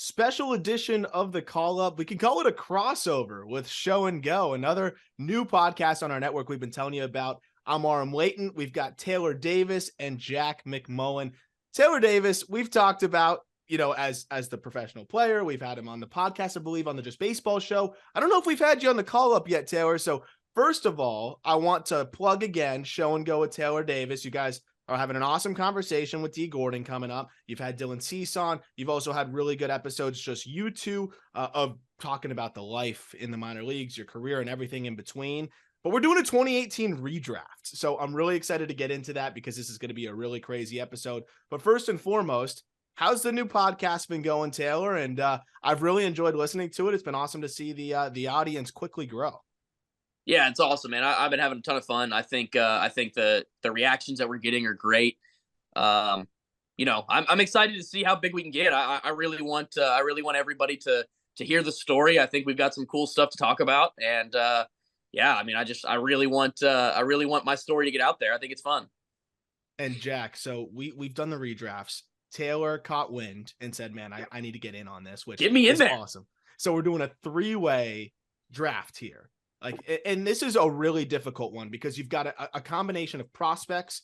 special edition of the Call Up. We can call it a crossover with Show and Go, another new podcast on our network we've been telling you about. I'm Aram. We've got Taylor Davis and Jack McMullen. Taylor Davis, we've talked about, as the professional player. We've had him on the podcast, I believe, on the Just Baseball show. I don't know if we've had you on the Call Up yet, Taylor. So first of all, I want to plug again Show and Go with Taylor Davis. You guys are having an awesome conversation with D. Gordon coming up. You've had Dylan Cease on. You've also had really good episodes, just you two, of talking about the life in the minor leagues, your career, and everything in between. But we're doing a 2018 redraft. So I'm really excited to get into that because this is going to be a really crazy episode. But first and foremost, how's the new podcast been going, Taylor? And I've really enjoyed listening to it. It's been awesome to see the audience quickly grow. Yeah, it's awesome, man. I've been having a ton of fun. I think the reactions that we're getting are great. I'm excited to see how big we can get. I really want everybody to hear the story. I think we've got some cool stuff to talk about, and I really want my story to get out there. I think it's fun. And Jack, so we've done the redrafts. Taylor caught wind and said, "Man, I need to get in on this." Which get me in there. Awesome. So we're doing a 3-way draft here. And this is a really difficult one because you've got a combination of prospects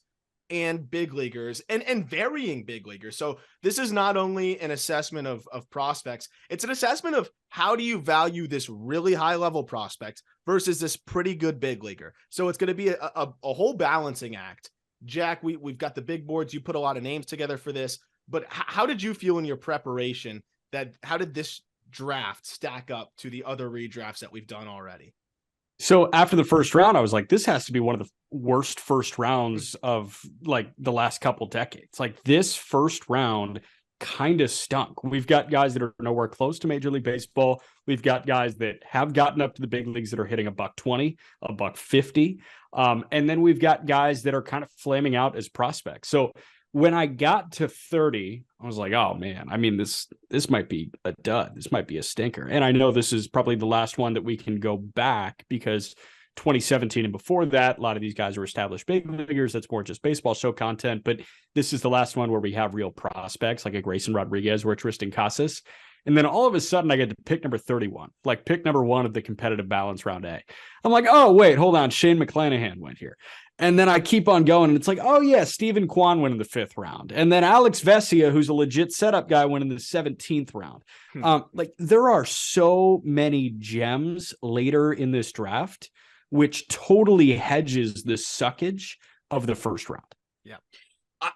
and big leaguers and varying big leaguers. So this is not only an assessment of prospects, it's an assessment of how do you value this really high level prospect versus this pretty good big leaguer. So it's going to be a whole balancing act. Jack, we've got the big boards. You put a lot of names together for this, but how did you feel in your preparation? How did this draft stack up to the other redrafts that we've done already? So after the first round, I was like, this has to be one of the worst first rounds of like the last couple decades. Like this first round kind of stunk. We've got guys that are nowhere close to Major League Baseball. We've got guys that have gotten up to the big leagues that are hitting $120, $150. And then we've got guys that are kind of flaming out as prospects. So when I got to 30, I was like, oh man, I mean, this might be a dud. This might be a stinker. And I know this is probably the last one that we can go back because 2017 and before that, a lot of these guys are established big leaguers. That's more just baseball show content. But this is the last one where we have real prospects like a Grayson Rodriguez or Tristan Casas. And then all of a sudden I get to pick number 31, like pick number 1 of the competitive balance round A. I'm like, oh, wait, hold on. Shane McClanahan went here. And then I keep on going, and it's like, oh, yeah, Stephen Kwan went in the 5th round. And then Alex Vesia, who's a legit setup guy, went in the 17th round. There are so many gems later in this draft, which totally hedges the suckage of the first round. Yeah.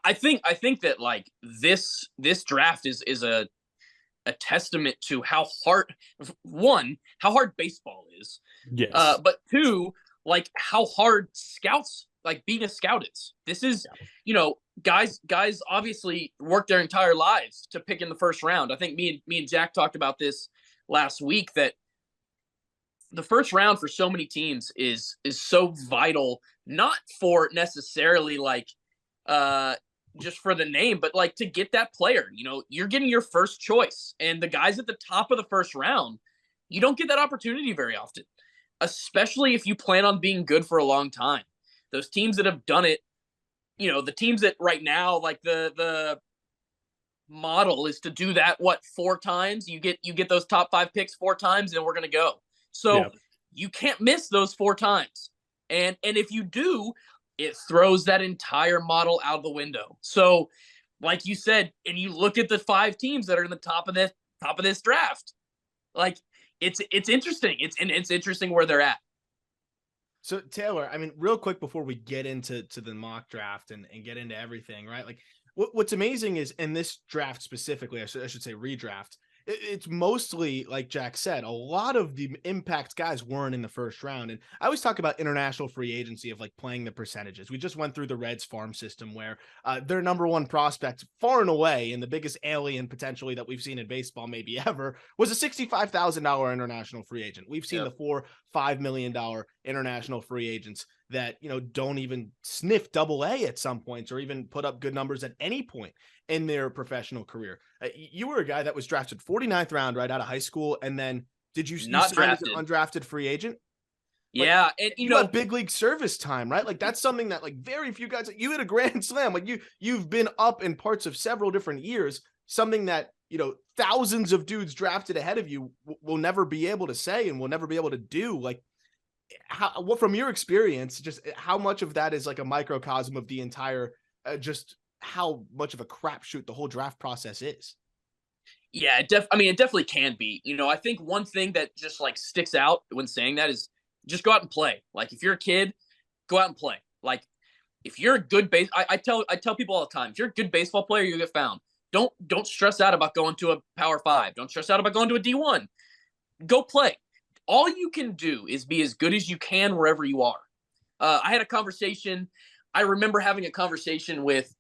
I think that like this draft is a testament to how hard baseball is. Yes. But 2, like how hard scouts, like being a scout is. This is, guys obviously work their entire lives to pick in the first round. I think me and Jack talked about this last week, that the first round for so many teams is so vital, not for necessarily like just for the name, but like to get that player. You're getting your first choice, and the guys at the top of the first round, you don't get that opportunity very often, especially if you plan on being good for a long time. Those teams that have done it, the teams that right now, like the model is to do that, 4 times? You get those top 5 picks 4 times, and we're going to go. So you can't miss those 4 times. And if you do, it throws that entire model out of the window. So like you said, and you look at the 5 teams that are in the top of this draft, like it's interesting. It's interesting where they're at. So Taylor, I mean, real quick before we get into the mock draft and get into everything, right? Like what's amazing is in this draft specifically, I should say redraft, it's mostly, like Jack said, a lot of the impact guys weren't in the first round. And I always talk about international free agency of like playing the percentages. We just went through the Reds farm system where their number 1 prospect far and away, and the biggest alien potentially that we've seen in baseball maybe ever, was a $65,000 international free agent. We've seen the $4-5 million international free agents that, don't even sniff AA at some points or even put up good numbers at any point in their professional career. You were a guy that was drafted 49th round right out of high school. And then did you not sign drafted as an undrafted free agent? Yeah. And you have big league service time, right? Like that's something that like very few guys, you hit a grand slam. Like you've been up in parts of several different years, something that thousands of dudes drafted ahead of you will never be able to say and will never be able to do. Like, what from your experience, just how much of that is like a microcosm of the entire, just how much of a crapshoot the whole draft process is? Yeah, it definitely can be. I think one thing that just like sticks out when saying that is just go out and play. Like, if you're a kid, go out and play. Like, if you're a good I tell people all the time, if you're a good baseball player, you get found. Don't stress out about going to a Power 5. Don't stress out about going to a D1. Go play. All you can do is be as good as you can wherever you are. I had a conversation. I remember having a conversation with,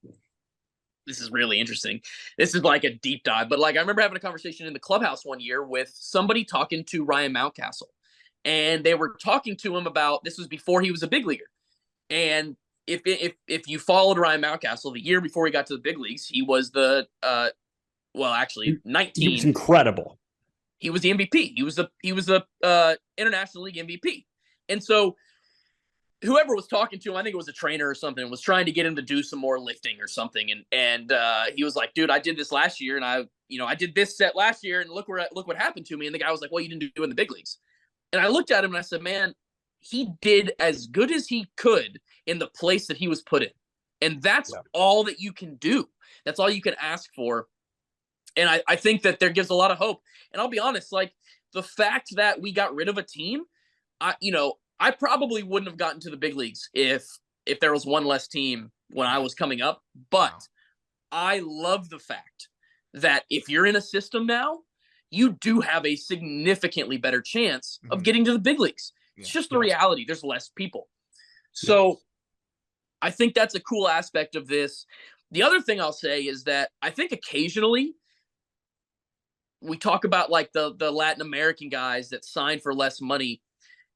this is really interesting. This is like a deep dive, but like I remember having a conversation in the clubhouse one year with somebody talking to Ryan Mountcastle. And they were talking to him about, this was before he was a big leaguer. And if you followed Ryan Mountcastle, the year before he got to the big leagues, he was the 19. He was incredible. He was the MVP. He was the International League MVP. And so whoever was talking to him, I think it was a trainer or something, was trying to get him to do some more lifting or something. And he was like, dude, I did this last year, and I did this set last year, and look what happened to me. And the guy was like, well, you didn't do it in the big leagues. And I looked at him and I said, man, he did as good as he could in the place that he was put in. And that's all that you can do. That's all you can ask for. And I think that there gives a lot of hope. And I'll be honest, like, the fact that we got rid of a team, I probably wouldn't have gotten to the big leagues if there was one less team when I was coming up. But I love the fact that if you're in a system now, you do have a significantly better chance of getting to the big leagues. It's just the reality. There's less people. So I think that's a cool aspect of this. The other thing I'll say is that I think occasionally we talk about like the Latin American guys that sign for less money.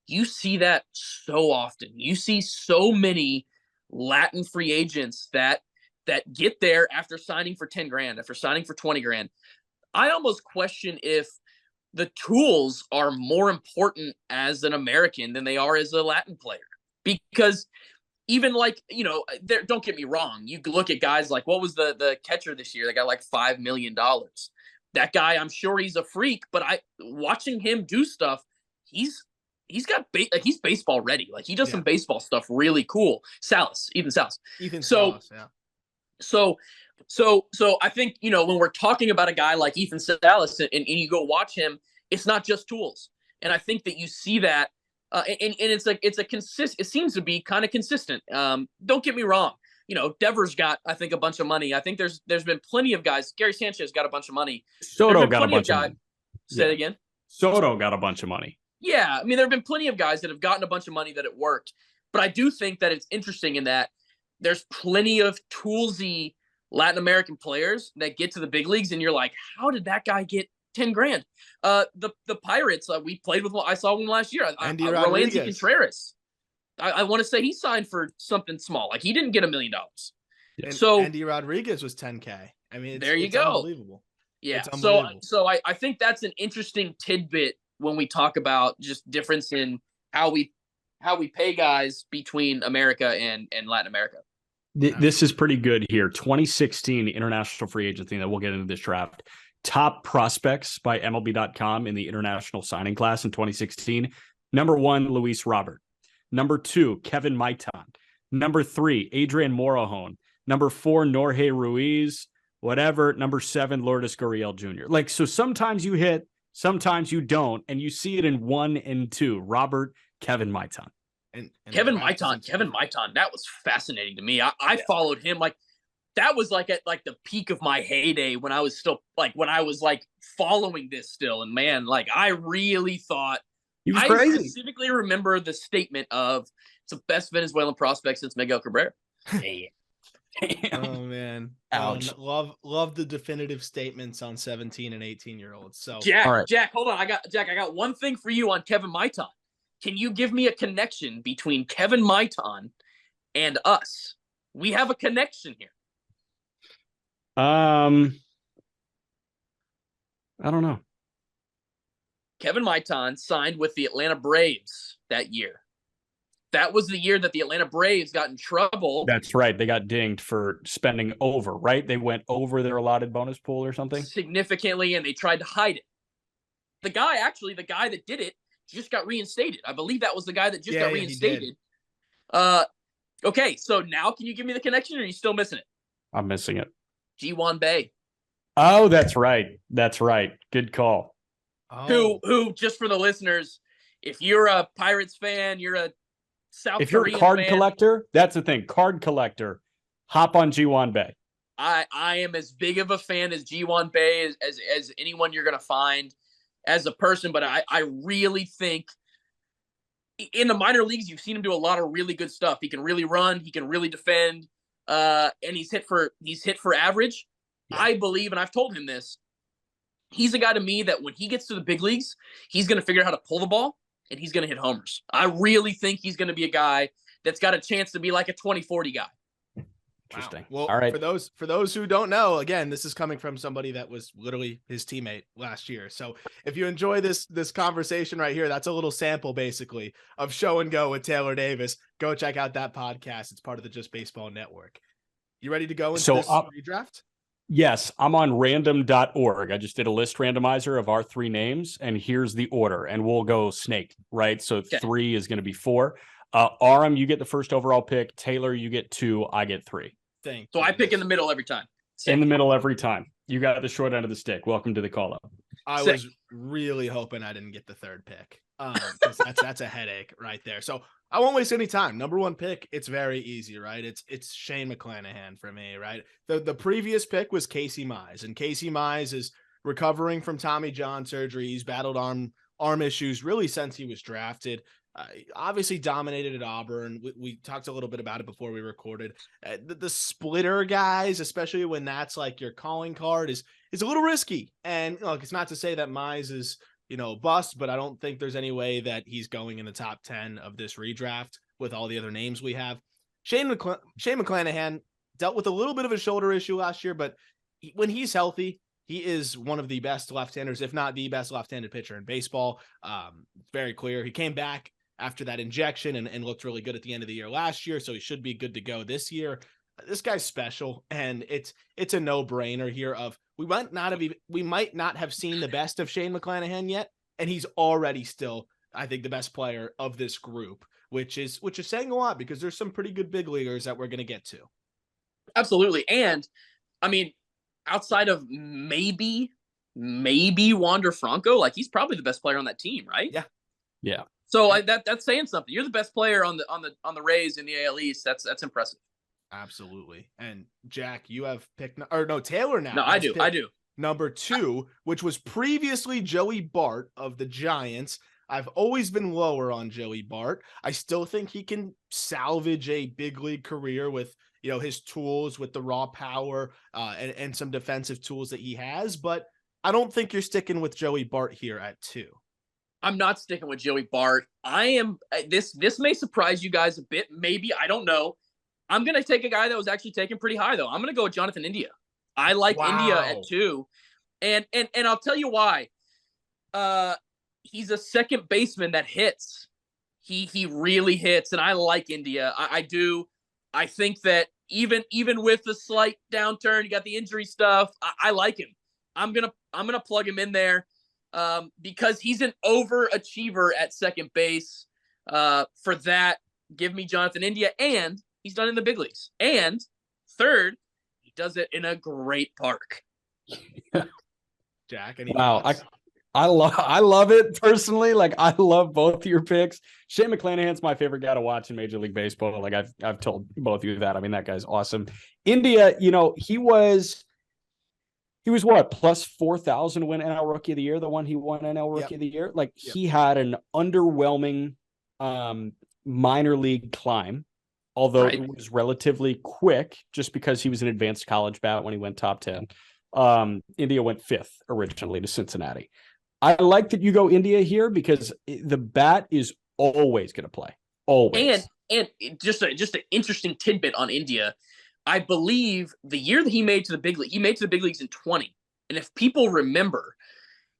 You see that so often. You see so many Latin free agents that get there after signing for 10 grand, after signing for 20 grand. I almost question if the tools are more important as an American than they are as a Latin player. Because even like, don't get me wrong. You look at guys like, what was the catcher this year that got like $5 million? That guy, I'm sure he's a freak, but watching him do stuff, he's baseball ready. Like, he does some baseball stuff really cool. Ethan Salas. So I think, when we're talking about a guy like Ethan Salas and you go watch him, it's not just tools. And I think that you see that, and it seems to be kind of consistent. Don't get me wrong. Devers got, I think, a bunch of money. I think there's been plenty of guys. Gary Sanchez got a bunch of money. Soto got a bunch of money. Say it again. Soto got a bunch of money. Yeah. I mean, there have been plenty of guys that have gotten a bunch of money that it worked. But I do think that it's interesting in that there's plenty of toolsy Latin American players that get to the big leagues, and you're like, how did that guy get 10 grand? The Pirates, we played with one. I saw one last year. Roansy Contreras. I want to say he signed for something small. Like, he didn't get $1 million. So Andy Rodriguez was 10K. I mean, there you go. Unbelievable. Yeah. So I think that's an interesting tidbit when we talk about just difference in how we pay guys between America and Latin America. This is pretty good here. 2016 international free agency that we'll get into this draft. Top prospects by MLB.com in the international signing class in 2016. Number 1, Luis Robert. Number 2, Kevin Maitan. Number 3, Adrian Morejon. Number 4, Jorge Ruiz. Whatever. Number 7, Lourdes Gurriel Jr. Like, so sometimes you hit, sometimes you don't, and you see it in 1 and 2. Robert, Kevin Maitan. And Kevin Maitan, that was fascinating to me. I followed him. Like, that was like at like the peak of my heyday when I was still following this still. And man, like, I really thought he was crazy. I specifically remember the statement of it's the best Venezuelan prospect since Miguel Cabrera. Oh man. Ouch. Love the definitive statements on 17 and 18-year-olds. So Jack, hold on. I got one thing for you on Kevin Maitan. Can you give me a connection between Kevin Maitan and us? We have a connection here. I don't know. Kevin Maitan signed with the Atlanta Braves that year. That was the year that the Atlanta Braves got in trouble. That's right. They got dinged for spending over, right? They went over their allotted bonus pool or something significantly, and they tried to hide it. The guy that did it just got reinstated. I believe that was the guy that just got reinstated. Okay, so now can you give me the connection, or are you still missing it? I'm missing it. Ji-Hwan Bae. Oh, that's right. That's right. Good call. Oh. Who, just for the listeners, if you're a Pirates fan, you're a South If you're Korean a card fan, collector, that's the thing. Card collector, hop on Ji-Hwan Bae. I am as big of a fan as Ji-Hwan Bae as anyone you're going to find as a person, but I really think in the minor leagues, you've seen him do a lot of really good stuff. He can really run, he can really defend, and he's hit for average. Yeah. I believe, and I've told him this, he's a guy to me that when he gets to the big leagues, he's going to figure out how to pull the ball, and he's going to hit homers. I really think he's going to be a guy that's got a chance to be like a 20-40 guy. Interesting. Wow. Well, all right. For those who don't know, again, this is coming from somebody that was literally his teammate last year. So if you enjoy this conversation right here, that's a little sample basically of Show and Go with Taylor Davis. Go check out that podcast. It's part of the Just Baseball Network. You ready to go into this redraft? Yes, I'm on random.org. I just did a list randomizer of our 3 names, and here's the order, and we'll go snake, right? So 3 is going to be 4. Aram, you get the first overall pick. Taylor, you get 2. I get 3. So I pick in the middle every time. In the middle every time. You got the short end of the stick. Welcome to the call up. I was really hoping I didn't get the 3rd pick. That's a headache right there. So I won't waste any time. Number 1 pick, it's very easy, right? It's Shane McClanahan for me, right? The previous pick was Casey Mize, and Casey Mize is recovering from Tommy John surgery. He's battled arm issues really since he was drafted. Obviously dominated at Auburn. We talked a little bit about it before we recorded. The splitter guys, especially when that's like your calling card, is a little risky. And look, it's not to say that Mize is bust, but I don't think there's any way that he's going in the top 10 of this redraft with all the other names we have. Shane McClanahan dealt with a little bit of a shoulder issue last year, but when he's healthy, he is one of the best left-handers, if not the best left-handed pitcher in baseball. Very clear. He came back after that injection and looked really good at the end of the year last year, so he should be good to go this year. This guy's special, and it's a no-brainer here of we might not have seen the best of Shane McClanahan yet, and he's already still, I think, the best player of this group, which is saying a lot because there's some pretty good big leaguers that we're going to get to. Absolutely. And I mean, outside of maybe Wander Franco, like he's probably the best player on that team, right? Yeah. So that's saying something. You're the best player on the Rays in the AL East. That's impressive. Absolutely. And Jack, you have picked Taylor now. No, I do. Number 2, which was previously Joey Bart of the Giants. I've always been lower on Joey Bart. I still think he can salvage a big league career with his tools, with the raw power and some defensive tools that he has. But I don't think you're sticking with Joey Bart here at 2. I'm not sticking with Joey Bart. I am. This may surprise you guys a bit. Maybe, I don't know. I'm going to take a guy that was actually taken pretty high, though. I'm going to go with Jonathan India. I like India at 2. And I'll tell you why. He's a second baseman that hits. He really hits, and I like India. I do. I think that even with the slight downturn, you got the injury stuff, I like him. I'm gonna plug him in there because he's an overachiever at second base. For that, give me Jonathan India, and he's done in the big leagues. And 3rd, he does it in a great park. Jack, any wow, thoughts? I love it personally. Like, I love both of your picks. Shane McClanahan's my favorite guy to watch in Major League Baseball. Like, I've told both of you that. I mean, that guy's awesome. India, he was what, plus 4,000 win NL Rookie of the Year, the one he won NL Rookie of the Year. Like, he had an underwhelming minor league climb, although it was relatively quick just because he was an advanced college bat when he went top 10. India went 5th originally to Cincinnati. I like that you go India here because the bat is always going to play. Always. And just an interesting tidbit on India. I believe the year that he made to the big league, he made to the big leagues in 20. And if people remember,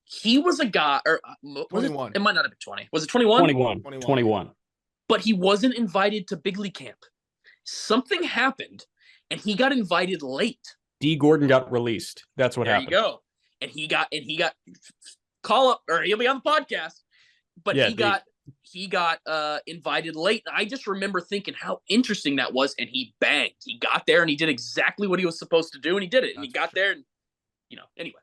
he was a guy, or 21. It might not have been 20. Was it 21? 21. but he wasn't invited to big league camp. Something happened, and he got invited late. D. Gordon got released. That's what happened. There you go. And he got call up, or he'll be on the podcast. But he got invited late. And I just remember thinking how interesting that was. And he banged. He got there and he did exactly what he was supposed to do, and he did it. And he got there, and anyway.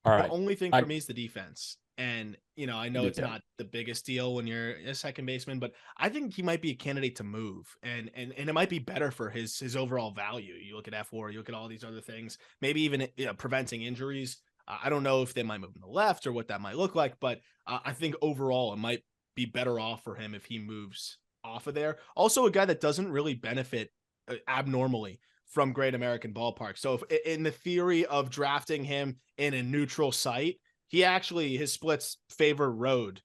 All right. The only thing for me is the defense. And, I know it's not the biggest deal when you're a second baseman, but I think he might be a candidate to move. And it might be better for his overall value. You look at F4, you look at all these other things, maybe even preventing injuries. I don't know if they might move him to the left or what that might look like, but I think overall it might be better off for him if he moves off of there. Also, a guy that doesn't really benefit abnormally from Great American Ballpark. So if in the theory of drafting him in a neutral site, his splits favor road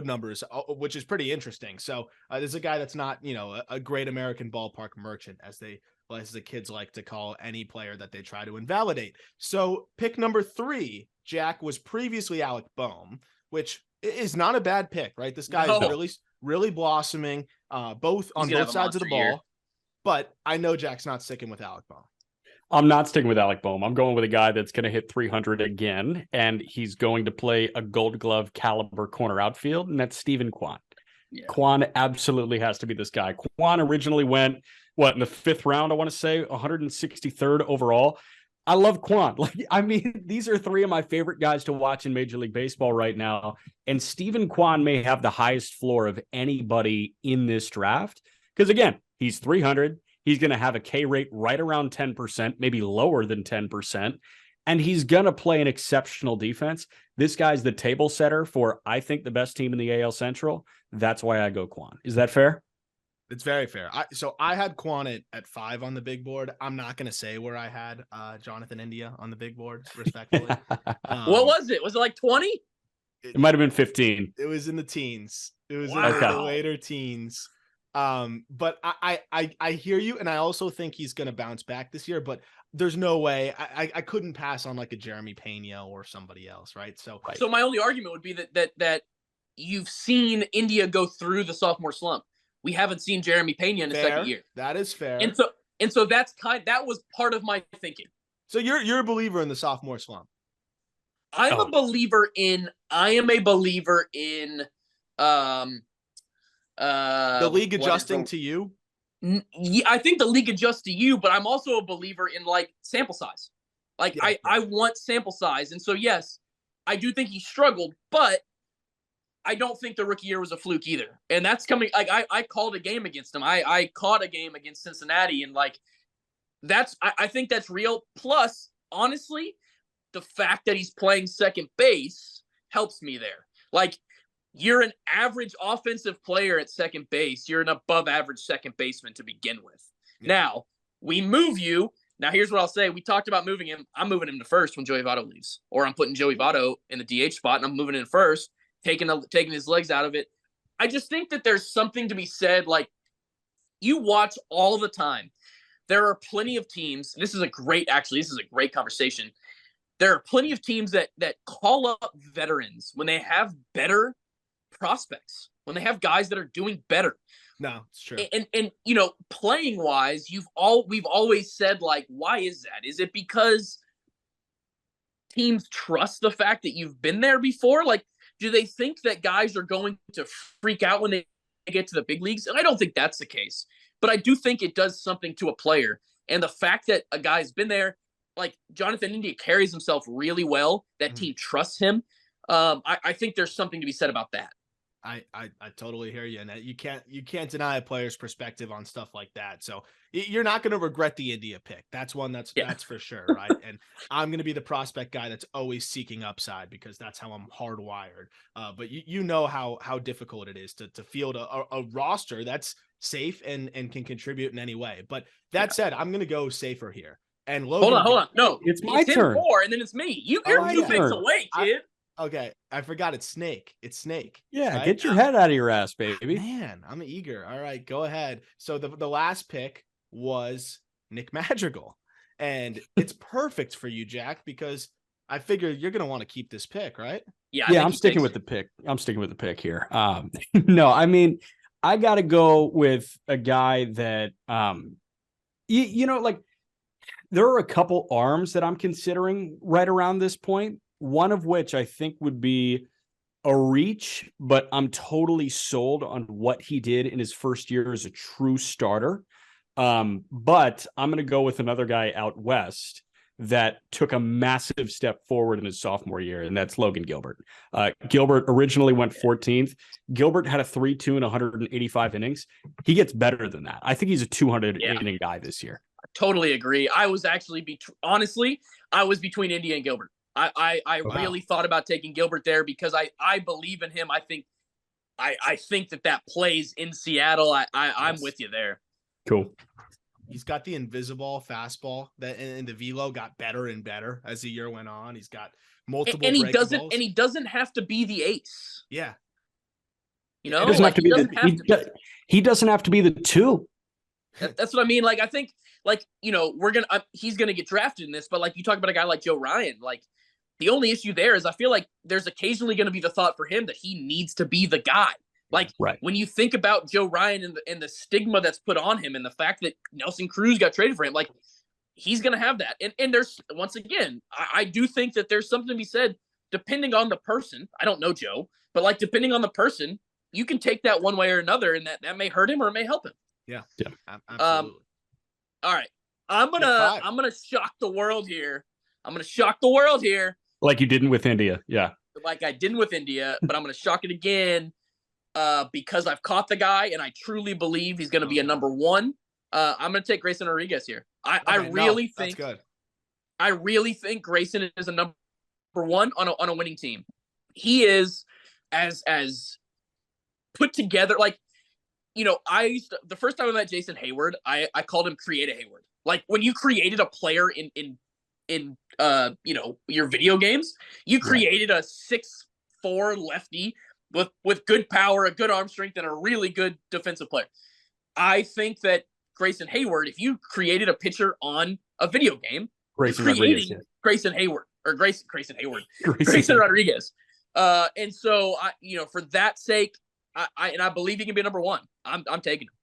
numbers, which is pretty interesting. So there's a guy that's not, a Great American Ballpark merchant, as the kids like to call any player that they try to invalidate. So pick number 3, Jack, was previously Alec Boehm, which is not a bad pick, right? This guy is really, really blossoming, both sides of the ball. Year. But I know Jack's not sticking with Alec Boehm. I'm not sticking with Alec Boehm. I'm going with a guy that's going to hit 300 again, and he's going to play a Gold Glove caliber corner outfield, and that's Steven Kwan. Yeah. Kwan absolutely has to be this guy. Kwan originally went, in the 5th round, I want to say, 163rd overall. I love Kwan. These are 3 of my favorite guys to watch in Major League Baseball right now, and Steven Kwan may have the highest floor of anybody in this draft, because, again, he's 300. He's going to have a K rate right around 10%, maybe lower than 10%, and he's going to play an exceptional defense. This guy's the table setter for, I think, the best team in the AL Central. That's why I go Kwan. Is that fair? It's very fair. So I had Kwan at 5 on the big board. I'm not going to say where I had Jonathan India on the big board, respectfully. What was it? Was it like 20? It might have been 15. It was in the teens. It was in the later teens. But I hear you, and I also think he's going to bounce back this year, but there's no way I couldn't pass on like a Jeremy Pena or somebody else, right? So my only argument would be that you've seen India go through the sophomore slump. We haven't seen Jeremy Pena in his second year. That is fair. And so that was part of my thinking. So you're a believer in the sophomore slump. I am a believer in the league adjusting to you. I think the league adjusts to you, but I'm also a believer in sample size. I want sample size. And so, yes, I do think he struggled, but I don't think the rookie year was a fluke either. And that's coming. I called a game against him. I caught a game against Cincinnati, and I think that's real. Plus, honestly, the fact that he's playing second base helps me there. You're an average offensive player at second base. You're an above average second baseman to begin with. Yeah. Now, we move you. Now, here's what I'll say. We talked about moving him. I'm moving him to first when Joey Votto leaves. Or I'm putting Joey Votto in the DH spot, and I'm moving in first, taking his legs out of it. I just think that there's something to be said. You watch all the time. There are plenty of teams. This is a great conversation. There are plenty of teams that call up veterans when they have better prospects, when they have guys that are doing better. No, it's true. And playing wise, we've always said, why is that? Is it because teams trust the fact that you've been there before? Do they think that guys are going to freak out when they get to the big leagues? And I don't think that's the case, but I do think it does something to a player. And the fact that a guy's been there, Jonathan India, carries himself really well, that team trusts him. I think there's something to be said about that. I totally hear you, and you can't deny a player's perspective on stuff like that. So you're not going to regret the India pick. That's for sure, right? And I'm going to be the prospect guy that's always seeking upside because that's how I'm hardwired. But you know how difficult it is to field a roster that's safe and can contribute in any way. But that said, I'm going to go safer here. And Logan, hold on, no, it's my turn. 4, and then it's me. You're 2 picks away, kid. Okay, I forgot it's Snake. It's Snake. Yeah, right? Get your head out of your ass, baby. Man, I'm eager. All right, go ahead. So the last pick was Nick Madrigal. And it's perfect for you, Jack, because I figure you're going to want to keep this pick, right? Yeah, I'm sticking with the pick. I'm sticking with the pick here. No, I got to go with a guy that, like there are a couple arms that I'm considering right around this point. One of which I think would be a reach, but I'm totally sold on what he did in his first year as a true starter. But I'm going to go with another guy out west that took a massive step forward in his sophomore year, and that's Logan Gilbert. Gilbert originally went 14th. Gilbert had a 3.2 and 185 innings. He gets better than that. I think he's a 200 inning guy this year. I totally agree. I was actually, honestly, I was between India and Gilbert. I really thought about taking Gilbert there because I believe in him. I think that plays in Seattle. I'm with you there. Cool. He's got the invisible fastball that, and the velo got better and better as the year went on. He's got multiple, and he doesn't have to be the ace. Yeah, you know, he doesn't have to be the two. That's what I mean. Like, I think, like, you know, he's gonna get drafted in this, but like you talk about a guy like Joe Ryan, like the only issue there is I feel like there's occasionally going to be the thought for him that he needs to be the guy. Like, when you think about Joe Ryan and the stigma that's put on him and the fact that Nelson Cruz got traded for him, like, he's going to have that. And there's, once again, I do think that there's something to be said, depending on the person. I don't know Joe, but like, depending on the person, you can take that one way or another, and that may hurt him or it may help him. Yeah. Absolutely. All right. I'm gonna shock the world here. Like you didn't with India. Yeah. Like I didn't with India, but I'm gonna shock it again. Because I've caught the guy and I truly believe he's going to be a number one. I'm going to take Grayson Rodriguez here. I really think Grayson is a number one on a winning team. He is as put together. Like, you know, the first time I met Jason Hayward, I called him Create a Hayward. Like, when you created a player in you know, your video games, you created a 6'4" lefty with good power, a good arm strength, and a really good defensive player. I think that Grayson Hayward, if you created a pitcher on a video game, Grayson Rodriguez. And so, you know, for that sake, I believe he can be number one. I'm taking him.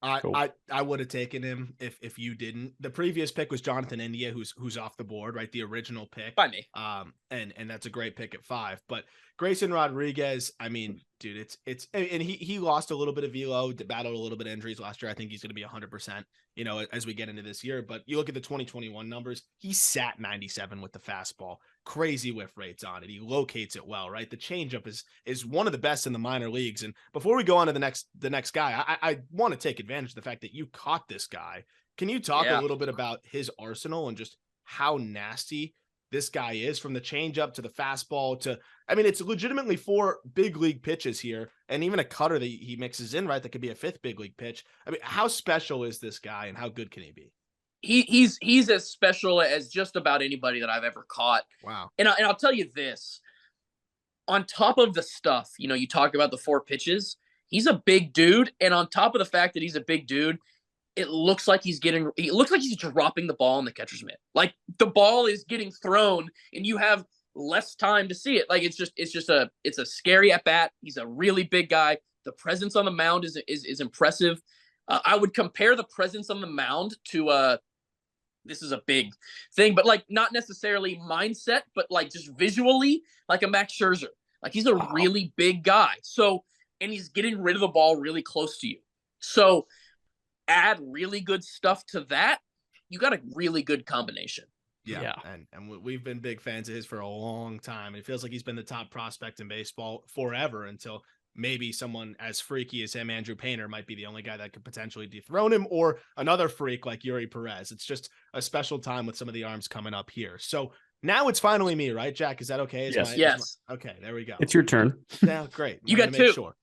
I would have taken him if you didn't. The previous pick was Jonathan India, who's off the board, right? The original pick by me. And that's a great pick at 5. But Grayson Rodriguez, I mean, dude, it's and he lost a little bit of velo, battled a little bit of injuries last year. I think he's going to be 100%, you know, as we get into this year. But you look at the 2021 numbers, he sat 97 with the fastball, crazy whiff rates on it. He locates it well, right? The changeup is one of the best in the minor leagues. And before we go on to the next guy, I want to take advantage of the fact that you caught this guy. Can you talk a little bit about his arsenal and just how nasty this guy is, from the changeup to the fastball to, I mean, it's legitimately 4 big league pitches here, and even a cutter that he mixes in, right? That could be a 5th big league pitch. I mean, how special is this guy, and how good can he be? He's as special as just about anybody that I've ever caught. Wow. And I'll tell you this, on top of the stuff, you know, you talk about the 4 pitches, he's a big dude. And on top of the fact that he's a big dude, it looks like he's dropping the ball in the catcher's mitt. Like, the ball is getting thrown and you have less time to see it. Like, it's a scary at bat. He's a really big guy. The presence on the mound is impressive. I would compare the presence on the mound to this is a big thing, but like not necessarily mindset, but like just visually, like a Max Scherzer. Like, he's a really big guy. So, and he's getting rid of the ball really close to you. So add really good stuff to that, you got a really good combination. Yeah. And we've been big fans of his for a long time. It feels like he's been the top prospect in baseball forever, until maybe someone as freaky as him, Andrew Painter, might be the only guy that could potentially dethrone him, or another freak like Yuri Perez. It's just a special time with some of the arms coming up here. So now it's finally me, right, Jack? Is that okay? Yes. Okay, there we go. It's your turn. Yeah, great. You got 2. Sure.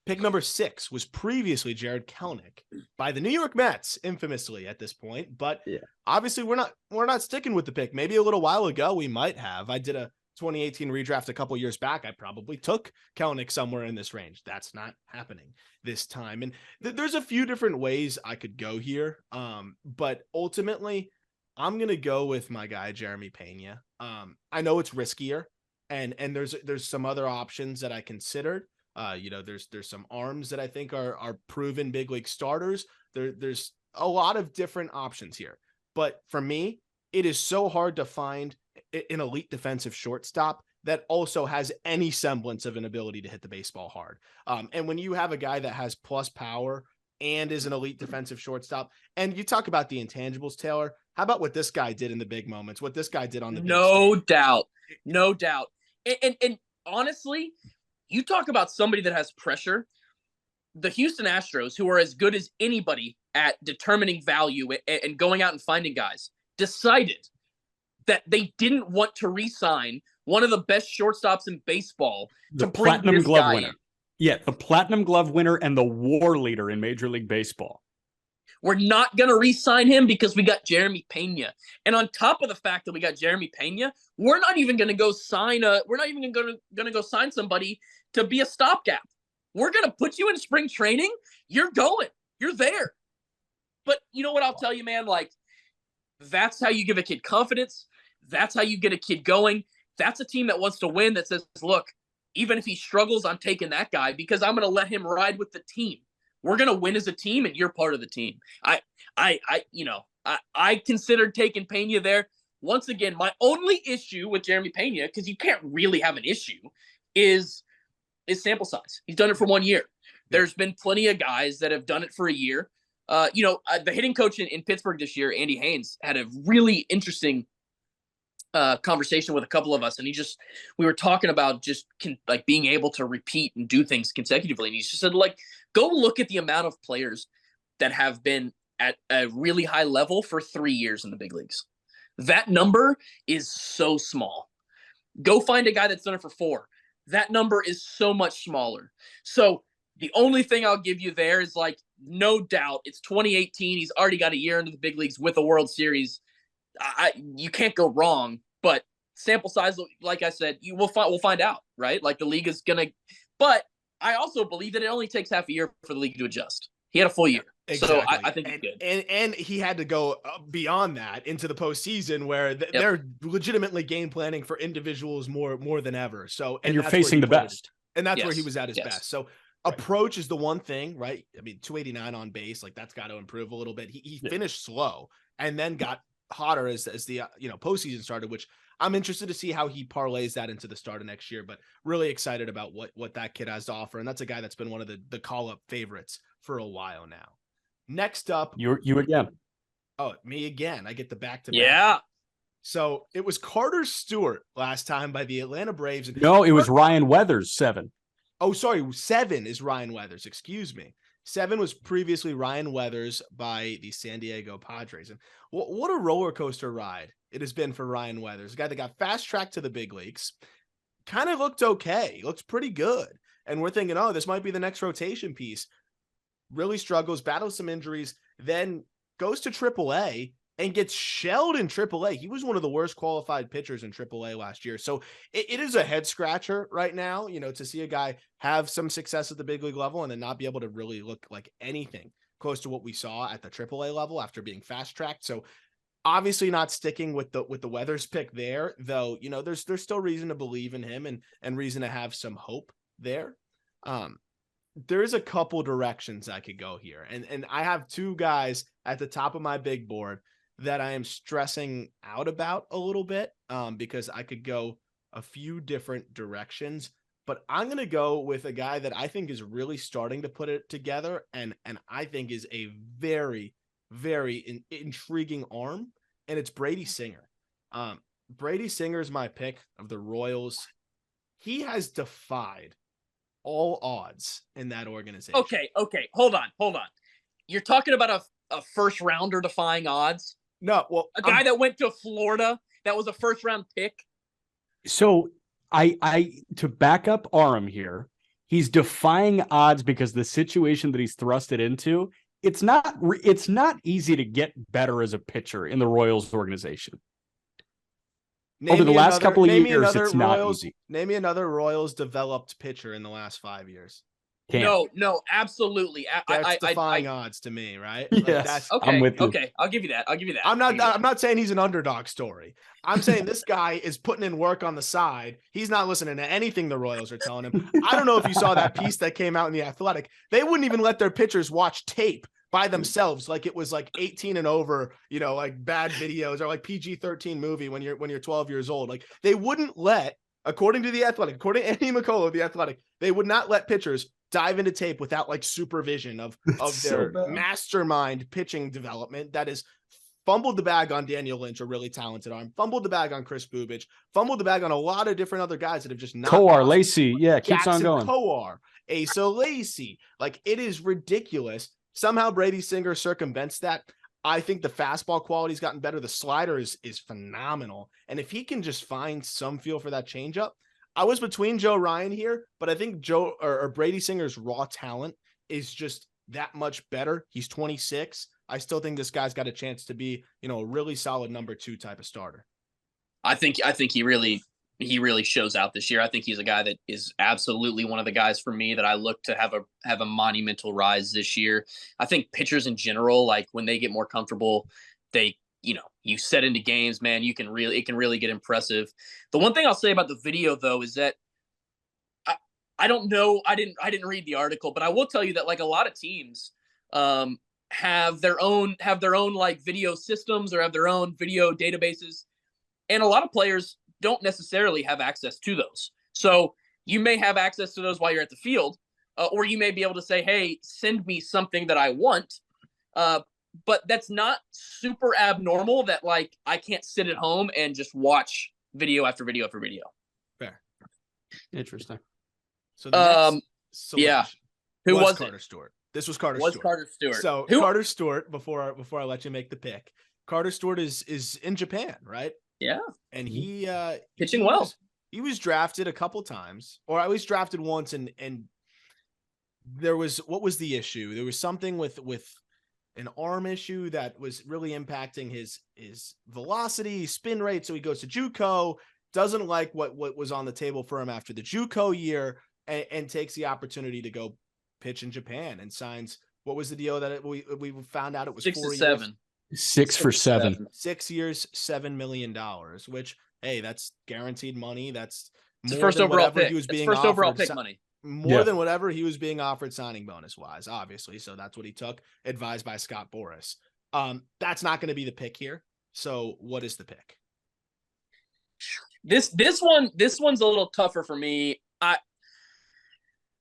Pick number 6 was previously Jared Kelenic by the New York Mets, infamously at this point. But obviously we're not sticking with the pick. Maybe a little while ago we might have. I did a 2018 redraft a couple years back. I probably took Kelenic somewhere in this range. That's not happening this time. And there's a few different ways I could go here. But ultimately, I'm gonna go with my guy Jeremy Pena. I know it's riskier, and there's some other options that I considered. There's some arms that I think are proven big league starters. There's a lot of different options here. But for me, it is so hard to find an elite defensive shortstop that also has any semblance of an ability to hit the baseball hard. And when you have a guy that has plus power and is an elite defensive shortstop, and you talk about the intangibles, Taylor, how about what this guy did in the big moments, what this guy did on the big stage? No doubt. And honestly, you talk about somebody that has pressure. The Houston Astros, who are as good as anybody at determining value and going out and finding guys, decided that they didn't want to re-sign one of the best shortstops in baseball The to bring Platinum this Glove guy winner. in. Yeah, the Platinum Glove winner and the WAR leader in Major League Baseball. We're not going to re-sign him because we got Jeremy Pena. And on top of the fact that we got Jeremy Pena, we're not even going to go sign somebody to be a stopgap. We're going to put you in spring training. You're going. You're there. But you know what I'll tell you, man? Like, that's how you give a kid confidence. That's how you get a kid going. That's a team that wants to win, that says, look, even if he struggles, I'm taking that guy because I'm going to let him ride with the team. We're going to win as a team, and you're part of the team. I considered taking Pena there. Once again, my only issue with Jeremy Pena, because you can't really have an issue, is sample size. He's done it for 1 year. There's been plenty of guys that have done it for a year. The hitting coach in Pittsburgh this year, Andy Haynes, had a really interesting conversation with a couple of us, and we were talking about just being able to repeat and do things consecutively. And he just said, like, go look at the amount of players that have been at a really high level for 3 years in the big leagues. That number is so small. Go find a guy that's done it for 4. That number is so much smaller. So the only thing I'll give you there is, like, no doubt, it's 2018. He's already got a year into the big leagues with a World Series. You can't go wrong, but sample size, like I said, we'll find out, right? Like, the league is going to, but I also believe that it only takes half a year for the league to adjust. He had a full year. Exactly. So I think he's good. And he had to go beyond that into the postseason where they're legitimately game planning for individuals more than ever. So, and you're facing the best. And that's where he was at his best. So approach is the one thing, right? I mean, 289 on base, like, that's got to improve a little bit. He finished slow and then got hotter as the postseason started, which I'm interested to see how he parlays that into the start of next year, but really excited about what that kid has to offer. And that's a guy that's been one of the call-up favorites for a while now. Next up, you again. Oh, me again. I get the back-to-back. Yeah. So it was Carter Stewart last time by the Atlanta Braves. No, it was Ryan Weathers, 7. Oh, sorry. 7 is Ryan Weathers. Excuse me. 7 was previously Ryan Weathers by the San Diego Padres. And what a roller coaster ride it has been for Ryan Weathers, a guy that got fast-tracked to the big leagues, kind of looked okay, looked pretty good. And we're thinking, oh, this might be the next rotation piece. Really struggles, battles some injuries, then goes to AAA and gets shelled in AAA. He was one of the worst qualified pitchers in AAA last year. So it is a head scratcher right now, to see a guy have some success at the big league level and then not be able to really look like anything close to what we saw at the AAA level after being fast tracked. So obviously not sticking with the Weathers pick there, though, there's still reason to believe in him and reason to have some hope there. There's a couple directions I could go here. And I have 2 guys at the top of my big board that I am stressing out about a little bit because I could go a few different directions, but I'm going to go with a guy that I think is really starting to put it together and I think is a very, very intriguing arm, and it's Brady Singer. Brady Singer is my pick of the Royals. He has defied all odds in that organization. Okay. Hold on. You're talking about a first rounder defying odds? No, well, a guy that went to Florida that was a first round pick. So I to back up Aram here, he's defying odds because the situation that he's thrusted into, it's not easy to get better as a pitcher in the Royals organization. Over the last couple of years, it's not easy. Name me another Royals developed pitcher in the last 5 years. Can't. No, absolutely. That's defying odds to me, right? Yes. Like that's Okay, I'm with you. okay. I'll give you that. I'm not saying he's an underdog story. I'm saying this guy is putting in work on the side. He's not listening to anything the Royals are telling him. I don't know if you saw that piece that came out in The Athletic. They wouldn't even let their pitchers watch tape by themselves, like it was like 18 and over, like bad videos or like PG-13 movie when you're 12 years old. Like they wouldn't let, according to The Athletic, according to Andy McCullough of The Athletic, they would not let pitchers dive into tape without like supervision of their mastermind pitching development. That is fumbled the bag on Daniel Lynch, a really talented arm, fumbled the bag on Chris Bubich, fumbled the bag on a lot of different other guys that have just not. Coar, Lacey, yeah, keeps Jackson on going. Coar, Asa Lacey. Like it is ridiculous. Somehow Brady Singer circumvents that. I think the fastball quality's gotten better. The slider is phenomenal. And if he can just find some feel for that changeup, I was between Joe Ryan here, but I think Joe or Brady Singer's raw talent is just that much better. He's 26. I still think this guy's got a chance to be, a really solid number 2 type of starter. I think he really shows out this year. I think he's a guy that is absolutely one of the guys for me that I look to have a monumental rise this year. I think pitchers in general, like when they get more comfortable, they you set into games, man, it can really get impressive. The one thing I'll say about the video though is that I don't know, I didn't read the article, but I will tell you that like a lot of teams have their own like video systems or have their own video databases, and a lot of players don't necessarily have access to those. So you may have access to those while you're at the field, or you may be able to say, hey, send me something that I want. But that's not super abnormal that like I can't sit at home and just watch video after video after video. Fair. Interesting. So the next yeah. Who was Carter it? Stewart. This was Carter Stewart. Carter Stewart. So Carter Stewart, before I let you make the pick, Carter Stewart is in Japan, right? Yeah. And he pitching well. He was drafted a couple times, or at least drafted once, and there was, what was the issue? There was something with an arm issue that was really impacting his velocity, spin rate. So he goes to JUCO, doesn't like what was on the table for him after the JUCO year, and takes the opportunity to go pitch in Japan and signs. What was the deal that we found out? It was 6 4 to 7. years. 6 for 7. 6 years, $7 million, which, hey, that's guaranteed money. That's more first than overall whatever pick. he was being first offered. overall pick money. More than whatever he was being offered signing bonus wise, obviously. So that's what he took, advised by Scott Boras. That's not going to be the pick here. So what is the pick? This one's a little tougher for me.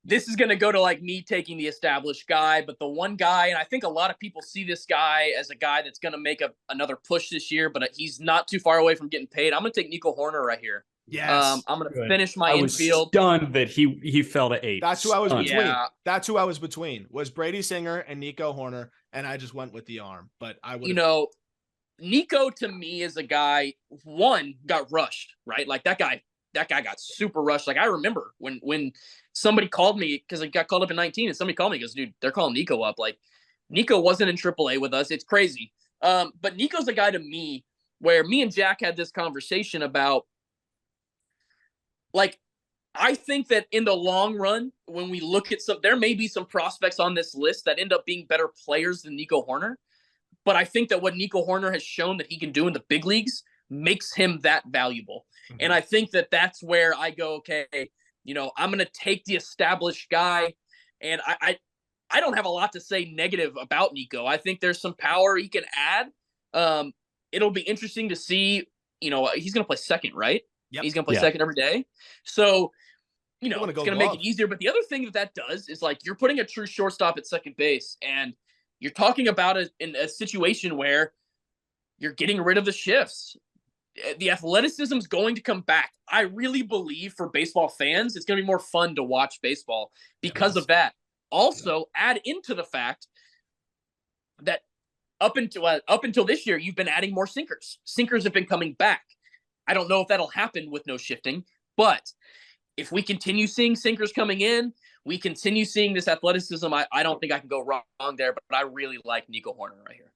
This is going to go to like me taking the established guy, but the one guy, and I think a lot of people see this guy as a guy that's going to make another push this year, but he's not too far away from getting paid. I'm going to take Nico Horner right here. Yes. I'm going to finish my infield. I was stunned that he fell to 8. That's who I was between. Yeah. That's who I was between, was Brady Singer and Nico Horner, and I just went with the arm. But I would, Nico to me is a guy, one, got rushed, right? Like that guy got super rushed. Like I remember when somebody called me, because I got called up in 19, and somebody called me, goes, dude, they're calling Nico up. Like Nico wasn't in AAA with us. It's crazy. But Nico's a guy to me where me and Jack had this conversation about, like, I think that in the long run, when we look at there may be some prospects on this list that end up being better players than Nico Horner. But I think that what Nico Horner has shown that he can do in the big leagues makes him that valuable. Mm-hmm. And I think that that's where I go, okay, I'm going to take the established guy. And I don't have a lot to say negative about Nico. I think there's some power he can add. It'll be interesting to see, he's going to play second, right? Yep. He's going to play second every day. So, it's going to make it easier. But the other thing that does is, like, you're putting a true shortstop at second base, and you're talking about it in a situation where you're getting rid of the shifts. The athleticism is going to come back. I really believe for baseball fans, it's going to be more fun to watch baseball because of that. Also, add into the fact that up until this year, you've been adding more sinkers. Sinkers have been coming back. I don't know if that'll happen with no shifting, but if we continue seeing sinkers coming in, we continue seeing this athleticism, I don't think I can go wrong there, but I really like Nico Horner right here.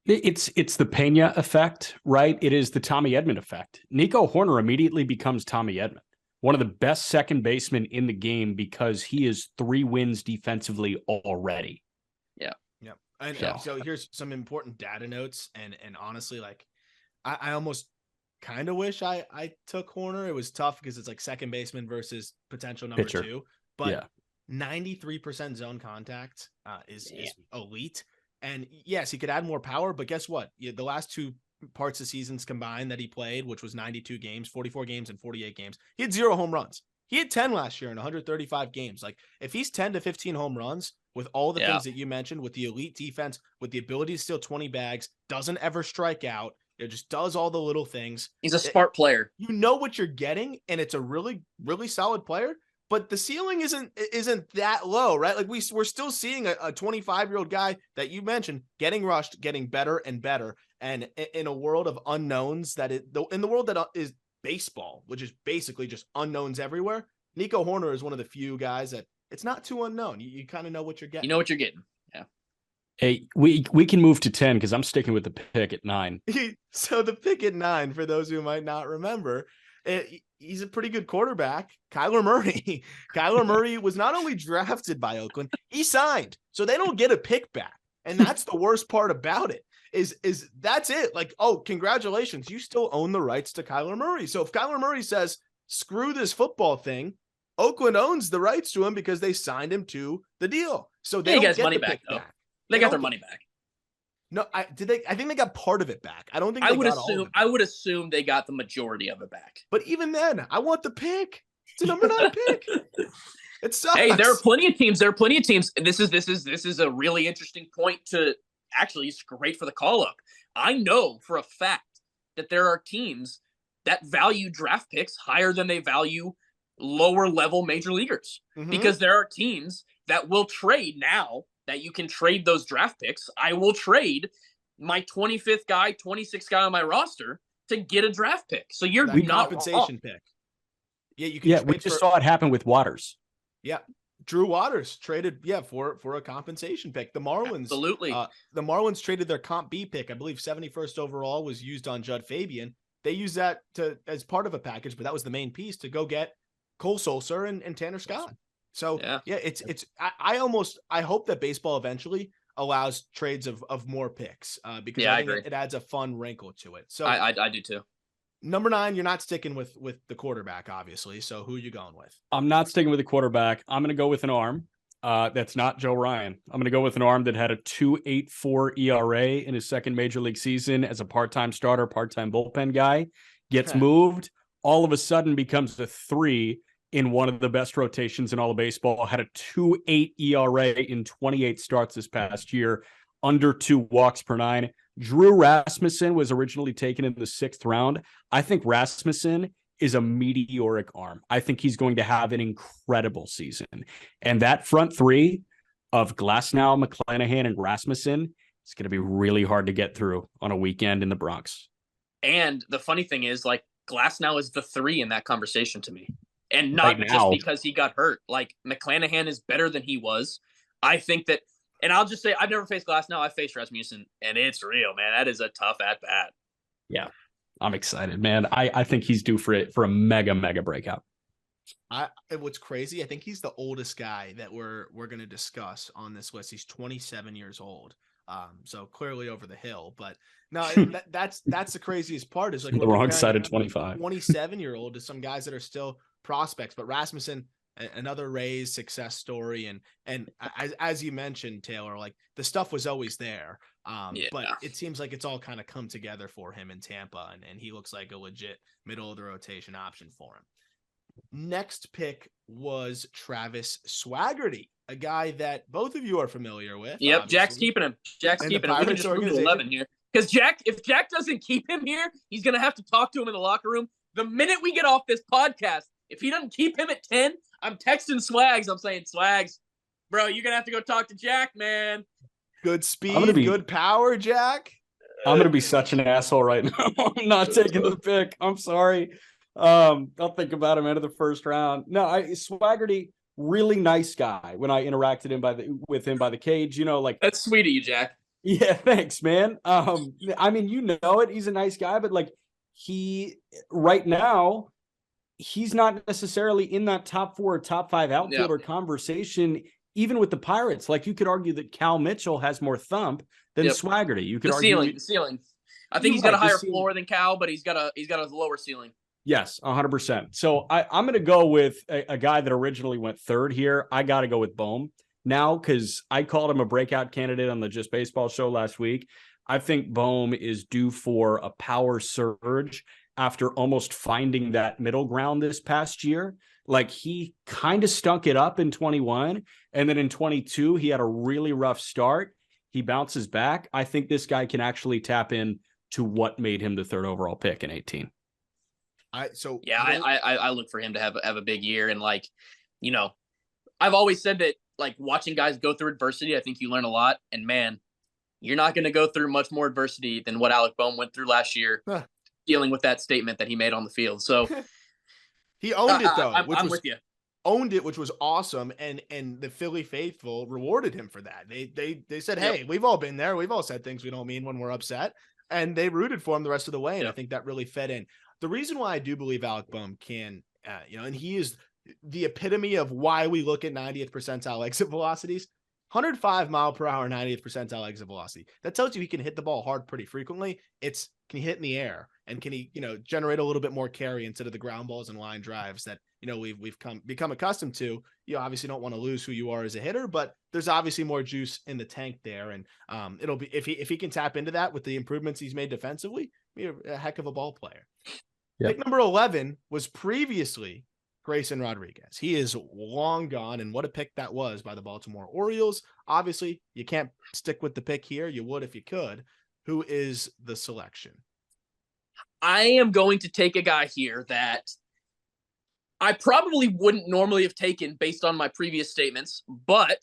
It's the Pena effect, right? It is the Tommy Edman effect. Nico Horner immediately becomes Tommy Edman. one of the best second basemen in the game because he is 3 wins defensively already. Yeah. Yeah. And so here's some important data notes. And honestly, like I almost kind of wish I took Horner. It was tough because it's like second baseman versus potential number Pitcher. 2. But 93% zone contact is elite. And yes, he could add more power, but guess what? The last 2 parts of seasons combined that he played, which was 92 games, 44 games and 48 games, he had 0 home runs. He had 10 last year in 135 games. Like if he's 10 to 15 home runs with all the things that you mentioned, with the elite defense, with the ability to steal 20 bags, doesn't ever strike out, it just does all the little things. He's a smart player. You know what you're getting, and it's a really, really solid player. But the ceiling isn't that low, right? Like we're still seeing a 25-year-old guy that you mentioned getting rushed, getting better and better. And in a world of unknowns in the world that is baseball, which is basically just unknowns everywhere, Nico Horner is one of the few guys that it's not too unknown. You kind of know what you're getting. You know what you're getting. Yeah. Hey, we can move to 10 because I'm sticking with the pick at 9. So the pick at 9, for those who might not remember, he's a pretty good quarterback, Kyler Murray. Kyler Murray was not only drafted by Oakland, he signed. So they don't get a pick back. And that's the worst part about it is that's it. Like, oh, congratulations. You still own the rights to Kyler Murray. So if Kyler Murray says, screw this football thing, Oakland owns the rights to him because they signed him to the deal. So they don't get money the back, pick though. back. They got their money back. No, I think they got part of it back. I don't think I would assume they got the majority of it back. But even then, I want the pick. It's a number 9 pick. It sucks. Hey, there are plenty of teams. This is a really interesting point to actually. It's great for the call up. I know for a fact that there are teams that value draft picks higher than they value lower level major leaguers, because there are teams that will trade now. That you can trade those draft picks. I will trade my 25th guy, 26th guy on my roster to get a draft pick. So you're not compensation pick. Yeah, you can. Yeah, we just saw it happen with Waters. Yeah, Drew Waters traded. Yeah, for a compensation pick. The Marlins, absolutely. The Marlins traded their comp B pick. I believe 71st overall was used on Judd Fabian. They used that as part of a package, but that was the main piece to go get Cole Sulser and Tanner Scott. So I hope that baseball eventually allows trades of more picks because I think it adds a fun wrinkle to it. So I do too. Number 9, you're not sticking with the quarterback, obviously. So who are you going with? I'm not sticking with the quarterback. I'm going to go with an arm. That's not Joe Ryan. I'm going to go with an arm that had a 2.84 ERA in his second major league season as a part-time starter, part-time bullpen guy, gets moved, all of a sudden becomes a 3 in one of the best rotations in all of baseball, had a 2.8 ERA in 28 starts this past year, under 2 walks per 9. Drew Rasmussen was originally taken in the 6th round. I think Rasmussen is a meteoric arm. I think he's going to have an incredible season. And that front 3 of Glasnow, McClanahan, and Rasmussen is going to be really hard to get through on a weekend in the Bronx. And the funny thing is, like, Glasnow is the 3 in that conversation to me. And not just because he got hurt. Like, McClanahan is better than he was. I think that, and I'll just say, I've never faced Glasnow. I've faced Rasmussen, and it's real, man. That is a tough at-bat. Yeah, I'm excited, man. I think he's due for a mega breakout. What's crazy, I think he's the oldest guy that we're going to discuss on this list. He's 27 years old. So clearly over the hill, but no, that's the craziest part is like the wrong side of 25. 27-year-old is some guys that are still prospects, but Rasmussen, another Rays success story. And as you mentioned, Taylor, like the stuff was always there. But it seems like it's all kind of come together for him in Tampa, and he looks like a legit middle of the rotation option for him. Next pick was Travis Swaggerty, a guy that both of you are familiar with. Yep, obviously. Jack's keeping him. Jack's keeping him. We can just move to 11 here. Because if Jack doesn't keep him here, he's going to have to talk to him in the locker room. The minute we get off this podcast, if he doesn't keep him at 10, I'm texting Swags. I'm saying, Swags, bro, you're going to have to go talk to Jack, man. Good speed, good power, Jack. I'm going to be such an asshole right now. I'm not taking the pick. I'm sorry. I'll think about him out of the first round. No, Swaggerty, really nice guy when I interacted with him by the cage, like that's sweet of you, Jack. Yeah, thanks, man. I mean, you know it. He's a nice guy, but like right now, he's not necessarily in that top 4 or top 5 outfielder conversation, even with the Pirates. Like, you could argue that Cal Mitchell has more thump than Swaggerty. You could argue the ceiling. I think he's got a higher floor than Cal, but he's got a lower ceiling. Yes, 100%. So I'm going to go with a guy that originally went third here. I got to go with Bohm now, because I called him a breakout candidate on the Just Baseball show last week. I think Bohm is due for a power surge after almost finding that middle ground this past year. Like, he kind of stunk it up in 21, and then in 22, he had a really rough start. He bounces back. I think this guy can actually tap in to what made him the 3rd overall pick in 18. I look for him to have a big year. And, like, you know, I've always said that, like, watching guys go through adversity, I think you learn a lot. And, man, you're not going to go through much more adversity than what Alec Bohm went through last year, dealing with that statement that he made on the field. So he owned it, though. I'm with you. Owned it, which was awesome, and the Philly faithful rewarded him for that. They said, hey, we've all been there. We've all said things we don't mean when we're upset, and they rooted for him the rest of the way, and I think that really fed in. The reason why I do believe Alec Bohm can, and he is the epitome of why we look at 90th percentile exit velocities. 105 mile per hour, 90th percentile exit velocity. That tells you he can hit the ball hard pretty frequently. Can he hit in the air, and can he, generate a little bit more carry instead of the ground balls and line drives that, we've become accustomed to. You obviously don't want to lose who you are as a hitter, but there's obviously more juice in the tank there. And it'll be, if he can tap into that with the improvements he's made defensively, be a heck of a ball player. Yep. Pick number 11 was previously Grayson Rodriguez. He is long gone, and what a pick that was by the Baltimore Orioles. Obviously, you can't stick with the pick here. You would if you could. Who is the selection? I am going to take a guy here that I probably wouldn't normally have taken based on my previous statements, but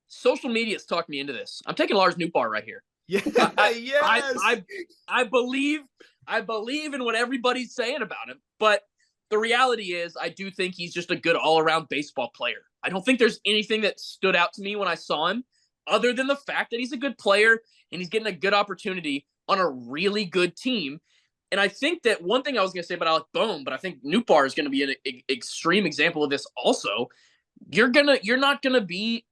social media has talked me into this. I'm taking Lars Nootbaar right here. Yeah, yes. I believe in what everybody's saying about him, but the reality is I do think he's just a good all-around baseball player. I don't think there's anything that stood out to me when I saw him other than the fact that he's a good player and he's getting a good opportunity on a really good team. And I think that one thing I was going to say about Alec Bohm, but I think Nootbaar is going to be an extreme example of this also. You're not going to be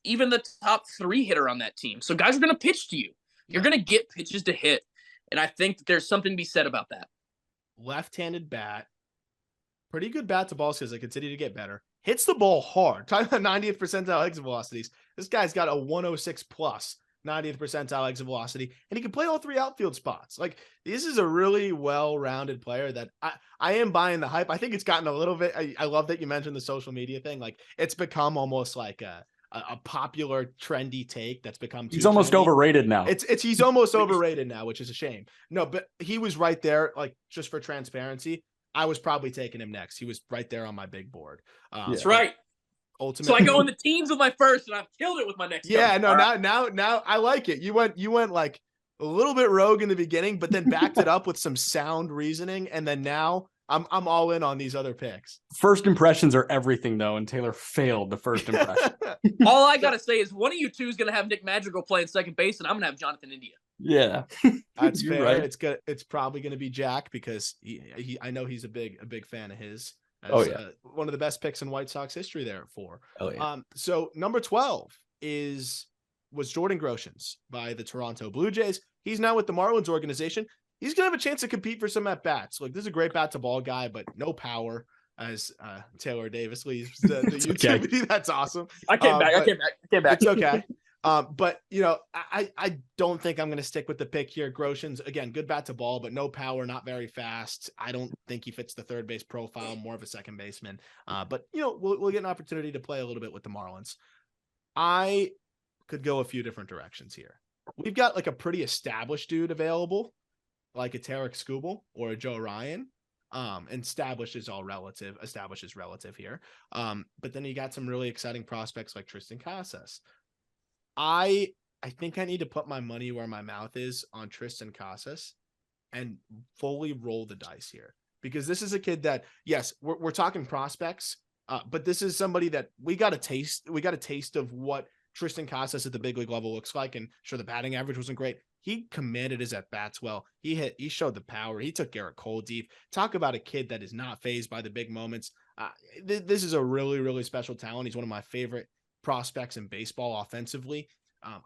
even the top 3 hitter on that team. So guys are going to pitch to you. You're going to get pitches to hit. And I think that there's something to be said about that. Left-handed bat. Pretty good bat to ball skills. They continue to get better. Hits the ball hard. Talking about 90th percentile exit velocities. This guy's got a 106 plus 90th percentile exit velocity, and he can play all 3 outfield spots. Like, this is a really well-rounded player that I am buying the hype. I think it's gotten a little bit. I love that you mentioned the social media thing. Like, it's become almost like a popular trendy take that's become he's almost trendy. Overrated now. He's almost overrated now, which is a shame. No, but he was right there. Like, just for transparency, I was probably taking him next. He was right there on my big board. That's right. Ultimately, so I go in the teens with my first, and I've killed it with my next. Yeah, no, now I like it. You went like a little bit rogue in the beginning, but then backed it up with some sound reasoning, and then now I'm all in on these other picks. First impressions are everything, though, and Taylor failed the first impression. All I gotta say is one of you two is gonna have Nick Madrigal playing second base, and I'm gonna have Jonathan India. Yeah, that's fair. Right. It's probably gonna be Jack because I know he's a big fan of his. One of the best picks in White Sox history there at 4. So number 12 was Jordan Groshans by the Toronto Blue Jays. He's now with the Marlins organization. He's gonna have a chance to compete for some at bats. Like, this is a great bat to ball guy, but no power, as Taylor Davis leaves the YouTube video. That's awesome. I came back. It's okay. But I don't think I'm going to stick with the pick here. Groshans, again, good bat to ball, but no power, not very fast. I don't think he fits the third base profile, more of a second baseman. But we'll get an opportunity to play a little bit with the Marlins. I could go a few different directions here. We've got like a pretty established dude available, like a Tarek Skubal or a Joe Ryan. And established is relative here. But then you got some really exciting prospects like Tristan Casas. I think I need to put my money where my mouth is on Tristan Casas and fully roll the dice here, because this is a kid that, yes, we're talking prospects, but this is somebody that we got a taste of what Tristan Casas at the big league level looks like. And sure, the batting average wasn't great. he commanded his at-bats well. He showed the power. He took Garrett Cole deep. Talk about a kid that is not fazed by the big moments. This is a really, really special talent. He's one of my favorite prospects in baseball offensively.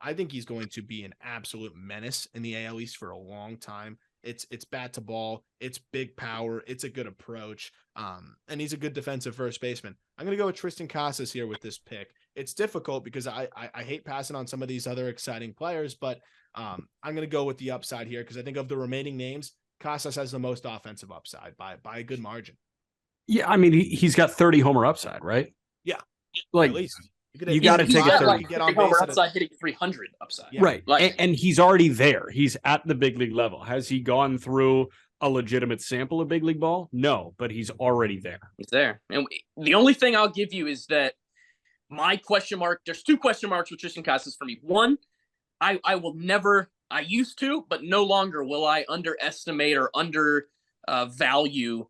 I think he's going to be an absolute menace in the AL East for a long time. It's bat to ball. It's big power. It's a good approach. And he's a good defensive first baseman. I'm going to go with Tristan Casas here with this pick. It's difficult because I hate passing on some of these other exciting players, but I'm going to go with the upside here because I think of the remaining names, Casas has the most offensive upside by a good margin. Yeah, I mean, he's got 30 homer upside, right? Yeah, like at least. You got to take a 30. Get on base upside, hitting 300 upside. Yeah. Right. And he's already there. He's at the big league level. Has he gone through a legitimate sample of big league ball? No, but he's already there. He's there. And the only thing I'll give you is that my question mark, there's 2 question marks with Tristan Casas for me. One, I will never, I used to, but no longer will I underestimate or value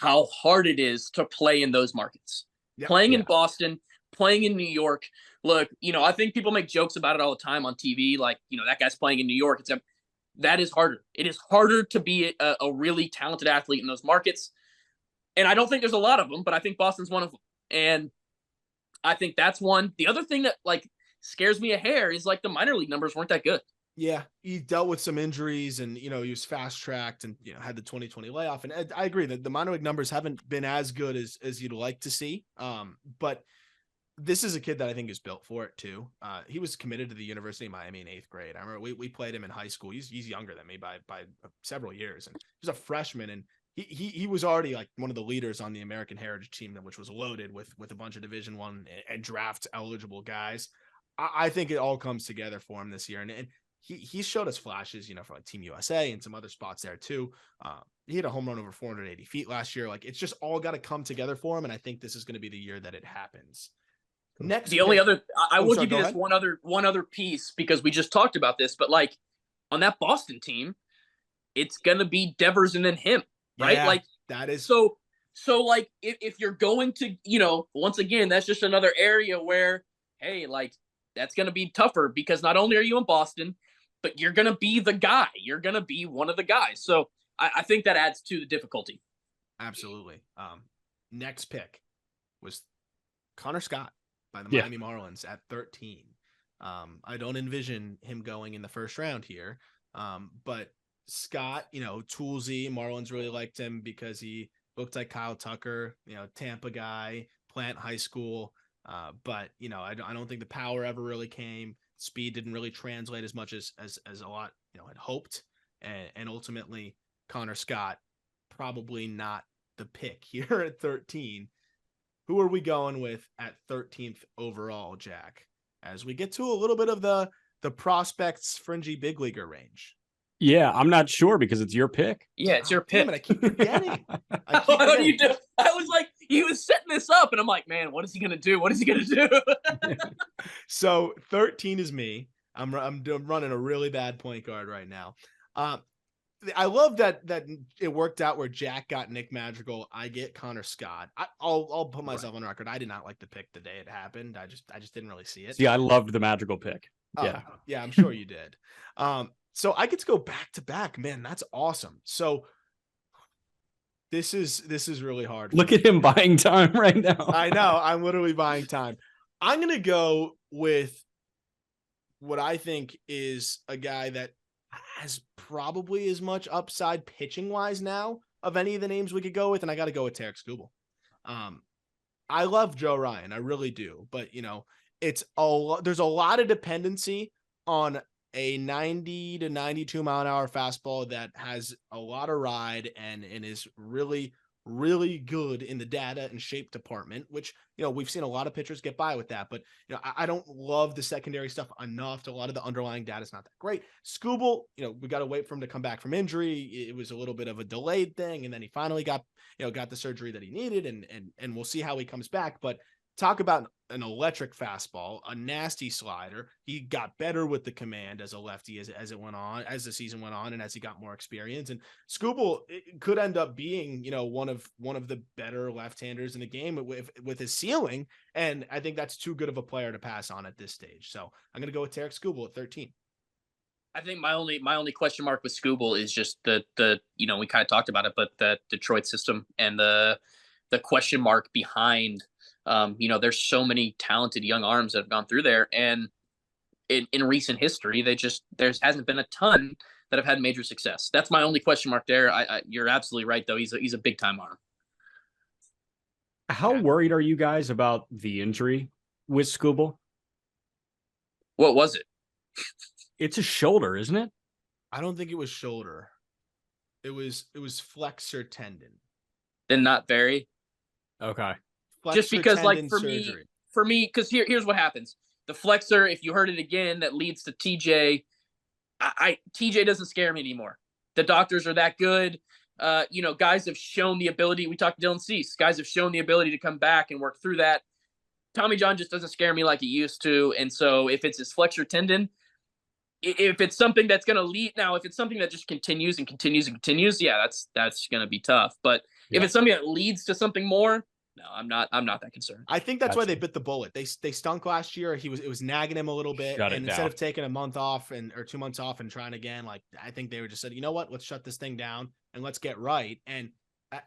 how hard it is to play in those markets. Yep. Playing in Boston, playing in New York. Look, I think people make jokes about it all the time on TV. Like, that guy's playing in New York. That is harder. It is harder to be a really talented athlete in those markets. And I don't think there's a lot of them, but I think Boston's one of them. And I think that's one. The other thing that scares me a hair is the minor league numbers weren't that good. Yeah, he dealt with some injuries and, he was fast-tracked and, had the 2020 layoff. And I agree that the minor league numbers haven't been as good as you'd like to see. But this is a kid that I think is built for it too. He was committed to the University of Miami in 8th grade. I remember we played him in high school. He's younger than me by several years. And he was a freshman and he was already one of the leaders on the American Heritage team, which was loaded with a bunch of Division I and draft eligible guys. I think it all comes together for him this year. And he showed us flashes, for Team USA and some other spots there too. He hit a home run over 480 feet last year. It's just all got to come together for him. And I think this is going to be the year that it happens. Next, the only other, I will give you this one other piece because we just talked about this, but on that Boston team, it's going to be Devers and then him, right? Yeah, that is so if you're going to, once again, that's just another area where, hey, that's going to be tougher because not only are you in Boston, but you're going to be the guy. You're going to be one of the guys. So I think that adds to the difficulty. Absolutely. Next pick was Connor Scott by the Miami Marlins at 13. I don't envision him going in the first round here. But Scott, toolsy, Marlins really liked him because he looked like Kyle Tucker, Tampa guy, Plant High School. But I don't think the power ever really came. Speed didn't really translate as much as a lot, had hoped. And ultimately Connor Scott, probably not the pick here at 13. Who are we going with at 13th overall, Jack? As we get to a little bit of the prospects fringy big leaguer range. Yeah, I'm not sure because it's your pick. Yeah, it's your pick. Damn it, I keep forgetting. I was like, he was setting this up, and I'm like, man, what is he gonna do? What is he gonna do? So 13 is me. I'm running a really bad point guard right now. I love that it worked out where Jack got Nick Madrigal. I get Connor Scott. I'll put myself on record. I did not like the pick the day it happened. I just didn't really see it. See, I loved the Madrigal pick. Yeah, I'm sure you did. So I get to go back to back. Man, that's awesome. So this is really hard. Look at him buying time right now. I know. I'm literally buying time. I'm going to go with what I think is a guy that has probably as much upside pitching wise now of any of the names we could go with. And I got to go with Tarek Skubal. I love Joe Ryan. I really do. But there's a lot of dependency on a 90 to 92 mile an hour fastball that has a lot of ride and is really, really good in the data and shape department, which, we've seen a lot of pitchers get by with that, but I don't love the secondary stuff enough. A lot of the underlying data is not that great. Skubal, we got to wait for him to come back from injury. It was a little bit of a delayed thing. And then he finally got the surgery that he needed and we'll see how he comes back. But talk about an electric fastball, a nasty slider. He got better with the command as a lefty as the season went on, and as he got more experience. And Skubal could end up being, one of the better left-handers in the game with his ceiling. And I think that's too good of a player to pass on at this stage. So I'm going to go with Tarek Skubal at 13. I think my only question mark with Scooble is just the we kind of talked about it, but the Detroit system and the question mark behind. There's so many talented young arms that have gone through there, and in recent history, there hasn't been a ton that have had major success. That's my only question mark there. You're absolutely right, though. He's a big time arm. How worried are you guys about the injury with Scooble? What was it? It's a shoulder, isn't it? I don't think it was shoulder. It was flexor tendon. Then not very. Okay. Flexor just because, like, for surgery. me, because here's what happens. The flexor, if you heard it again, that leads to TJ. TJ doesn't scare me anymore. The doctors are that good. Guys have shown the ability. We talked to Dylan Cease. Guys have shown the ability to come back and work through that. Tommy John just doesn't scare me like he used to. And so if it's his flexor tendon, if it's something that's going to lead now, if it's something that just continues and continues and continues, yeah, that's going to be tough. But if it's something that leads to something more, no, I'm not that concerned. I think that's why they bit the bullet. They stunk last year. It was nagging him a little bit. And instead of taking a month off or 2 months off and trying again, like, I think they were just said, you know what, let's shut this thing down and let's get right. And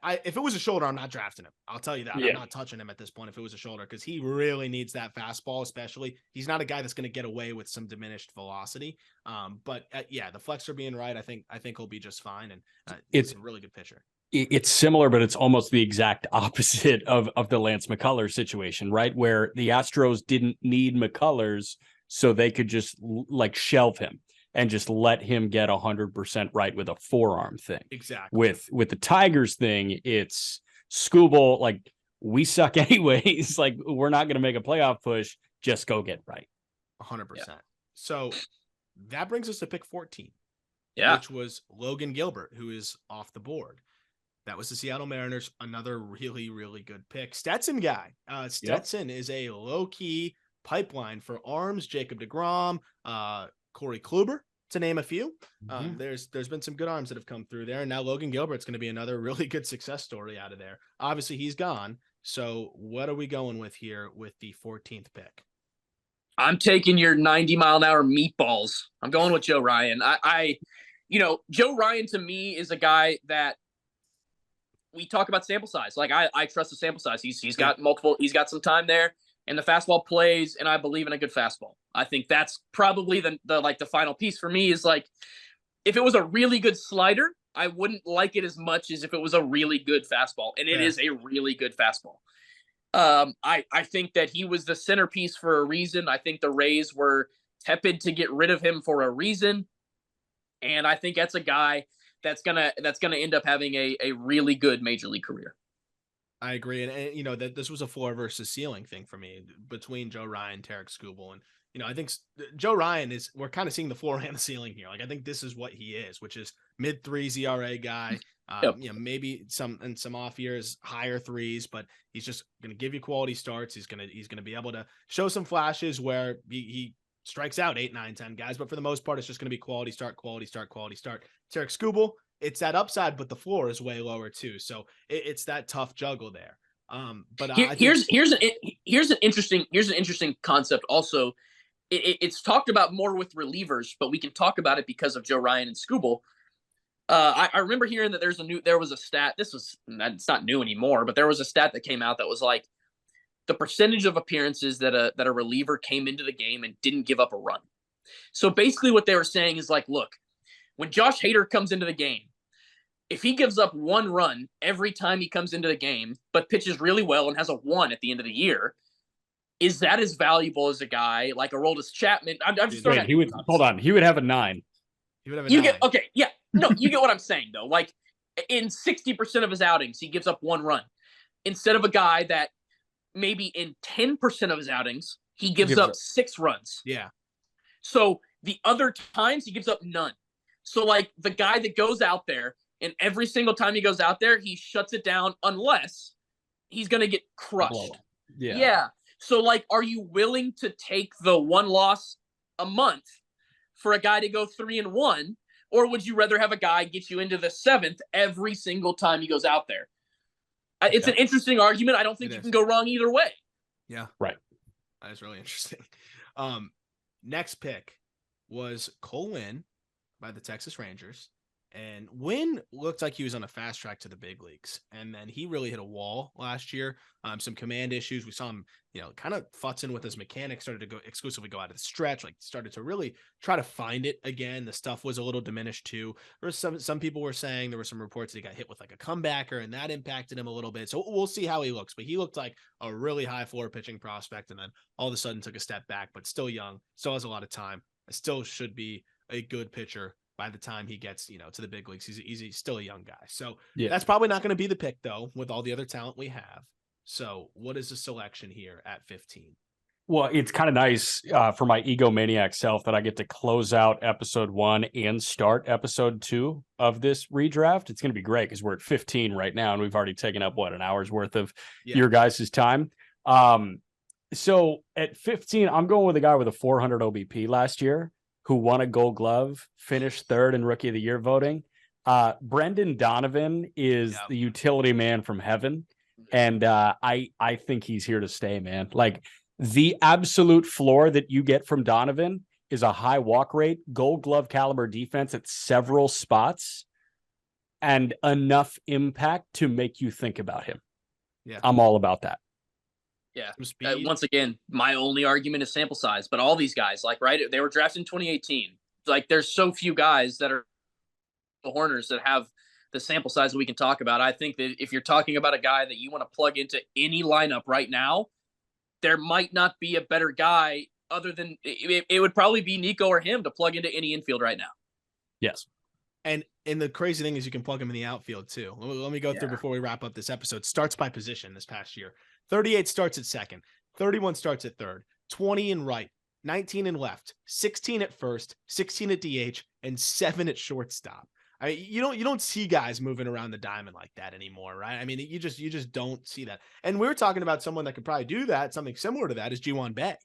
if it was a shoulder, I'm not drafting him. I'll tell you that. Yeah. I'm not touching him at this point if it was a shoulder, because he really needs that fastball, especially. He's not a guy that's going to get away with some diminished velocity. But the flexor being right, I think he'll be just fine. And it's a really good pitcher. It's similar, but it's almost the exact opposite of the Lance McCullers situation, right? Where the Astros didn't need McCullers, so they could just like shelve him and just let him get 100% right with a forearm thing. Exactly. With the Tigers thing, it's Scooble, like, we suck anyways. Like, we're not going to make a playoff push. Just go get right. 100%. Yeah. So that brings us to pick 14. Yeah. Which was Logan Gilbert, who is off the board. That was the Seattle Mariners. Another really, really good pick. Stetson guy. Stetson is a low-key pipeline for arms. Jacob deGrom, Corey Kluber, to name a few. There's been some good arms that have come through there. And now Logan Gilbert's going to be another really good success story out of there. Obviously, he's gone. So what are we going with here with the 14th pick? I'm taking your 90-mile-an-hour meatballs. I'm going with Joe Ryan. Joe Ryan to me is a guy that we talk about sample size. Like, I trust the sample size. He's got he's got some time there, and the fastball plays, and I believe in a good fastball. I think that's probably the final piece for me is, like, if it was a really good slider, I wouldn't like it as much as if it was a really good fastball, and it is a really good fastball. I think that he was the centerpiece for a reason. I think the Rays were tepid to get rid of him for a reason, and I think that's a guy that's gonna end up having a really good major league career. I agree, and that this was a floor versus ceiling thing for me between Joe Ryan, Tarek Skubal, and I think Joe Ryan we're kind of seeing the floor and the ceiling here. Like, I think this is what he is, which is mid-3s ERA guy. Maybe some off years, higher 3s, but he's just gonna give you quality starts. He's gonna be able to show some flashes where he strikes out 8, 9, 10 guys, but for the most part, it's just going to be quality start. Tarek Skubal, it's that upside, but the floor is way lower too. So it's that tough juggle there. But here's an interesting concept. Also, it's talked about more with relievers, but we can talk about it because of Joe Ryan and Skubal. I remember hearing that there was a stat. It's not new anymore, but there was a stat that came out that was like, the percentage of appearances that a reliever came into the game and didn't give up a run. So basically what they were saying is, like, look, when Josh Hader comes into the game, if he gives up one run every time he comes into the game, but pitches really well and has a 1 at the end of the year, is that as valuable as a guy like Aroldis Chapman? I'm just throwing. He would have a 9. He would have a 9. You get what I'm saying though. Like, in 60% of his outings, he gives up 1 run instead of a guy that maybe in 10% of his outings, he gives up 6 runs. Yeah. So the other times he gives up none. So, like, the guy that goes out there and every single time he goes out there, he shuts it down unless he's going to get crushed. Yeah. So, like, are you willing to take the 1 loss a month for a guy to go 3-1? Or would you rather have a guy get you into the 7th every single time he goes out there? It's an interesting argument. I don't think you can go wrong either way. Yeah. Right. That is really interesting. Next pick was Cole Winn, by the Texas Rangers. And Wynn looked like he was on a fast track to the big leagues. And then he really hit a wall last year. Some command issues. We saw him, kind of futzing with his mechanics, started to go exclusively go out of the stretch, like started to really try to find it again. The stuff was a little diminished too. There was some people were saying there were some reports that he got hit with like a comebacker and that impacted him a little bit. So we'll see how he looks. But he looked like a really high floor pitching prospect and then all of a sudden took a step back, but still young, still has a lot of time. Still should be a good pitcher by the time he gets, to the big leagues. He's still a young guy. So that's probably not going to be the pick though, with all the other talent we have. So what is the selection here at 15? Well, it's kind of nice for my egomaniac self that I get to close out episode 1 and start episode 2 of this redraft. It's going to be great because we're at 15 right now and we've already taken up an hour's worth of your guys' time. So at 15, I'm going with a guy with a 400 OBP last year who won a Gold Glove, finished third in Rookie of the Year voting. Brendan Donovan is the utility man from heaven. And I think he's here to stay, man. Like the absolute floor that you get from Donovan is a high walk rate, Gold Glove caliber defense at several spots, and enough impact to make you think about him. Yeah, I'm all about that. Yeah. Once again, my only argument is sample size, but all these guys, they were drafted in 2018. Like, there's so few guys that are the Horners that have the sample size that we can talk about. I think that if you're talking about a guy that you want to plug into any lineup right now, there might not be a better guy other than it would probably be Nico or him to plug into any infield right now. Yes. And the crazy thing is you can plug him in the outfield too. Let me go through before we wrap up this episode. Starts by position this past year. 38 starts at second, 31 starts at third, 20 in right, 19 in left, 16 at first, 16 at DH, and 7 at shortstop. I mean, you don't see guys moving around the diamond like that anymore, right? I mean, you just don't see that. And we're talking about someone that could probably do that. Something similar to that is Ji-Hwan Bae,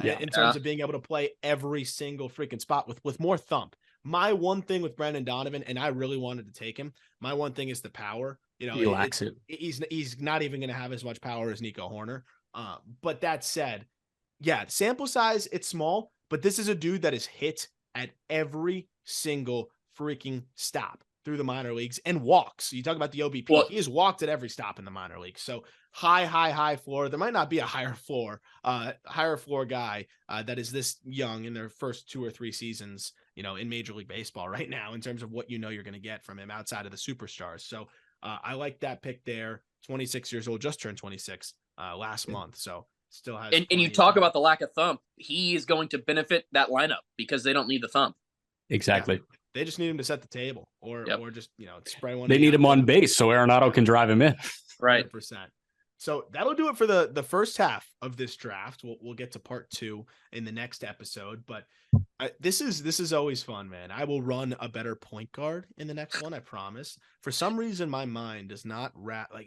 in terms of being able to play every single freaking spot with more thump. My one thing with Brendan Donovan, and I really wanted to take him, my one thing is the power. He lacks it. He's not even going to have as much power as Nico Horner. But that said, sample size, it's small, but this is a dude that is hit at every single freaking stop through the minor leagues and walks. You talk about the OBP. He has walked at every stop in the minor leagues. So high floor. There might not be a higher floor guy that is this young in their first 2 or 3 seasons, in Major League Baseball right now in terms of what you're going to get from him outside of the superstars. So I like that pick there. 26 years old, just turned 26 last month. So still has. And you talk about the lack of thump. He is going to benefit that lineup because they don't need the thump. Exactly. Yeah. They just need him to set the table or just, spray one. They need him on base so Arenado can drive him in. Right. 100%. So that'll do it for the first half of this draft. We'll get to part 2 in the next episode, but this is always fun, man. I will run a better point guard in the next one. I promise. For some reason, my mind does not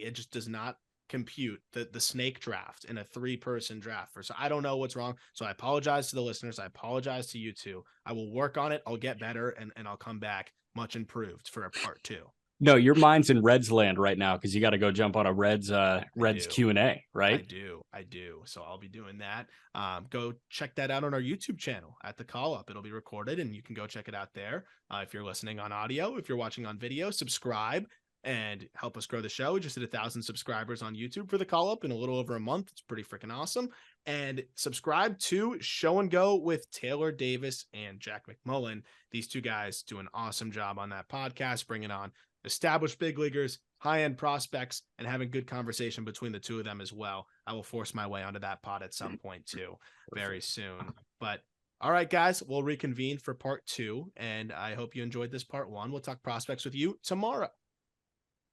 it just does not compute the snake draft in a 3-person draft. So I don't know what's wrong. So I apologize to the listeners. I apologize to you two. I will work on it. I'll get better and I'll come back much improved for a part 2. No, your mind's in Reds land right now because you got to go jump on a Reds Q&A, right? I do. So I'll be doing that. Go check that out on our YouTube channel at the Call Up. It'll be recorded and you can go check it out there. If you're listening on audio, if you're watching on video, subscribe and help us grow the show. We just hit 1,000 subscribers on YouTube for the Call Up in a little over a month. It's pretty freaking awesome. And subscribe to Show and Go with Taylor Davis and Jack McMullen. These 2 guys do an awesome job on that podcast, bringing on established big leaguers, high-end prospects, and having good conversation between the 2 of them as well. I will force my way onto that pod at some point too, very soon. But all right, guys, we'll reconvene for part 2, and I hope you enjoyed this part 1. We'll talk prospects with you tomorrow.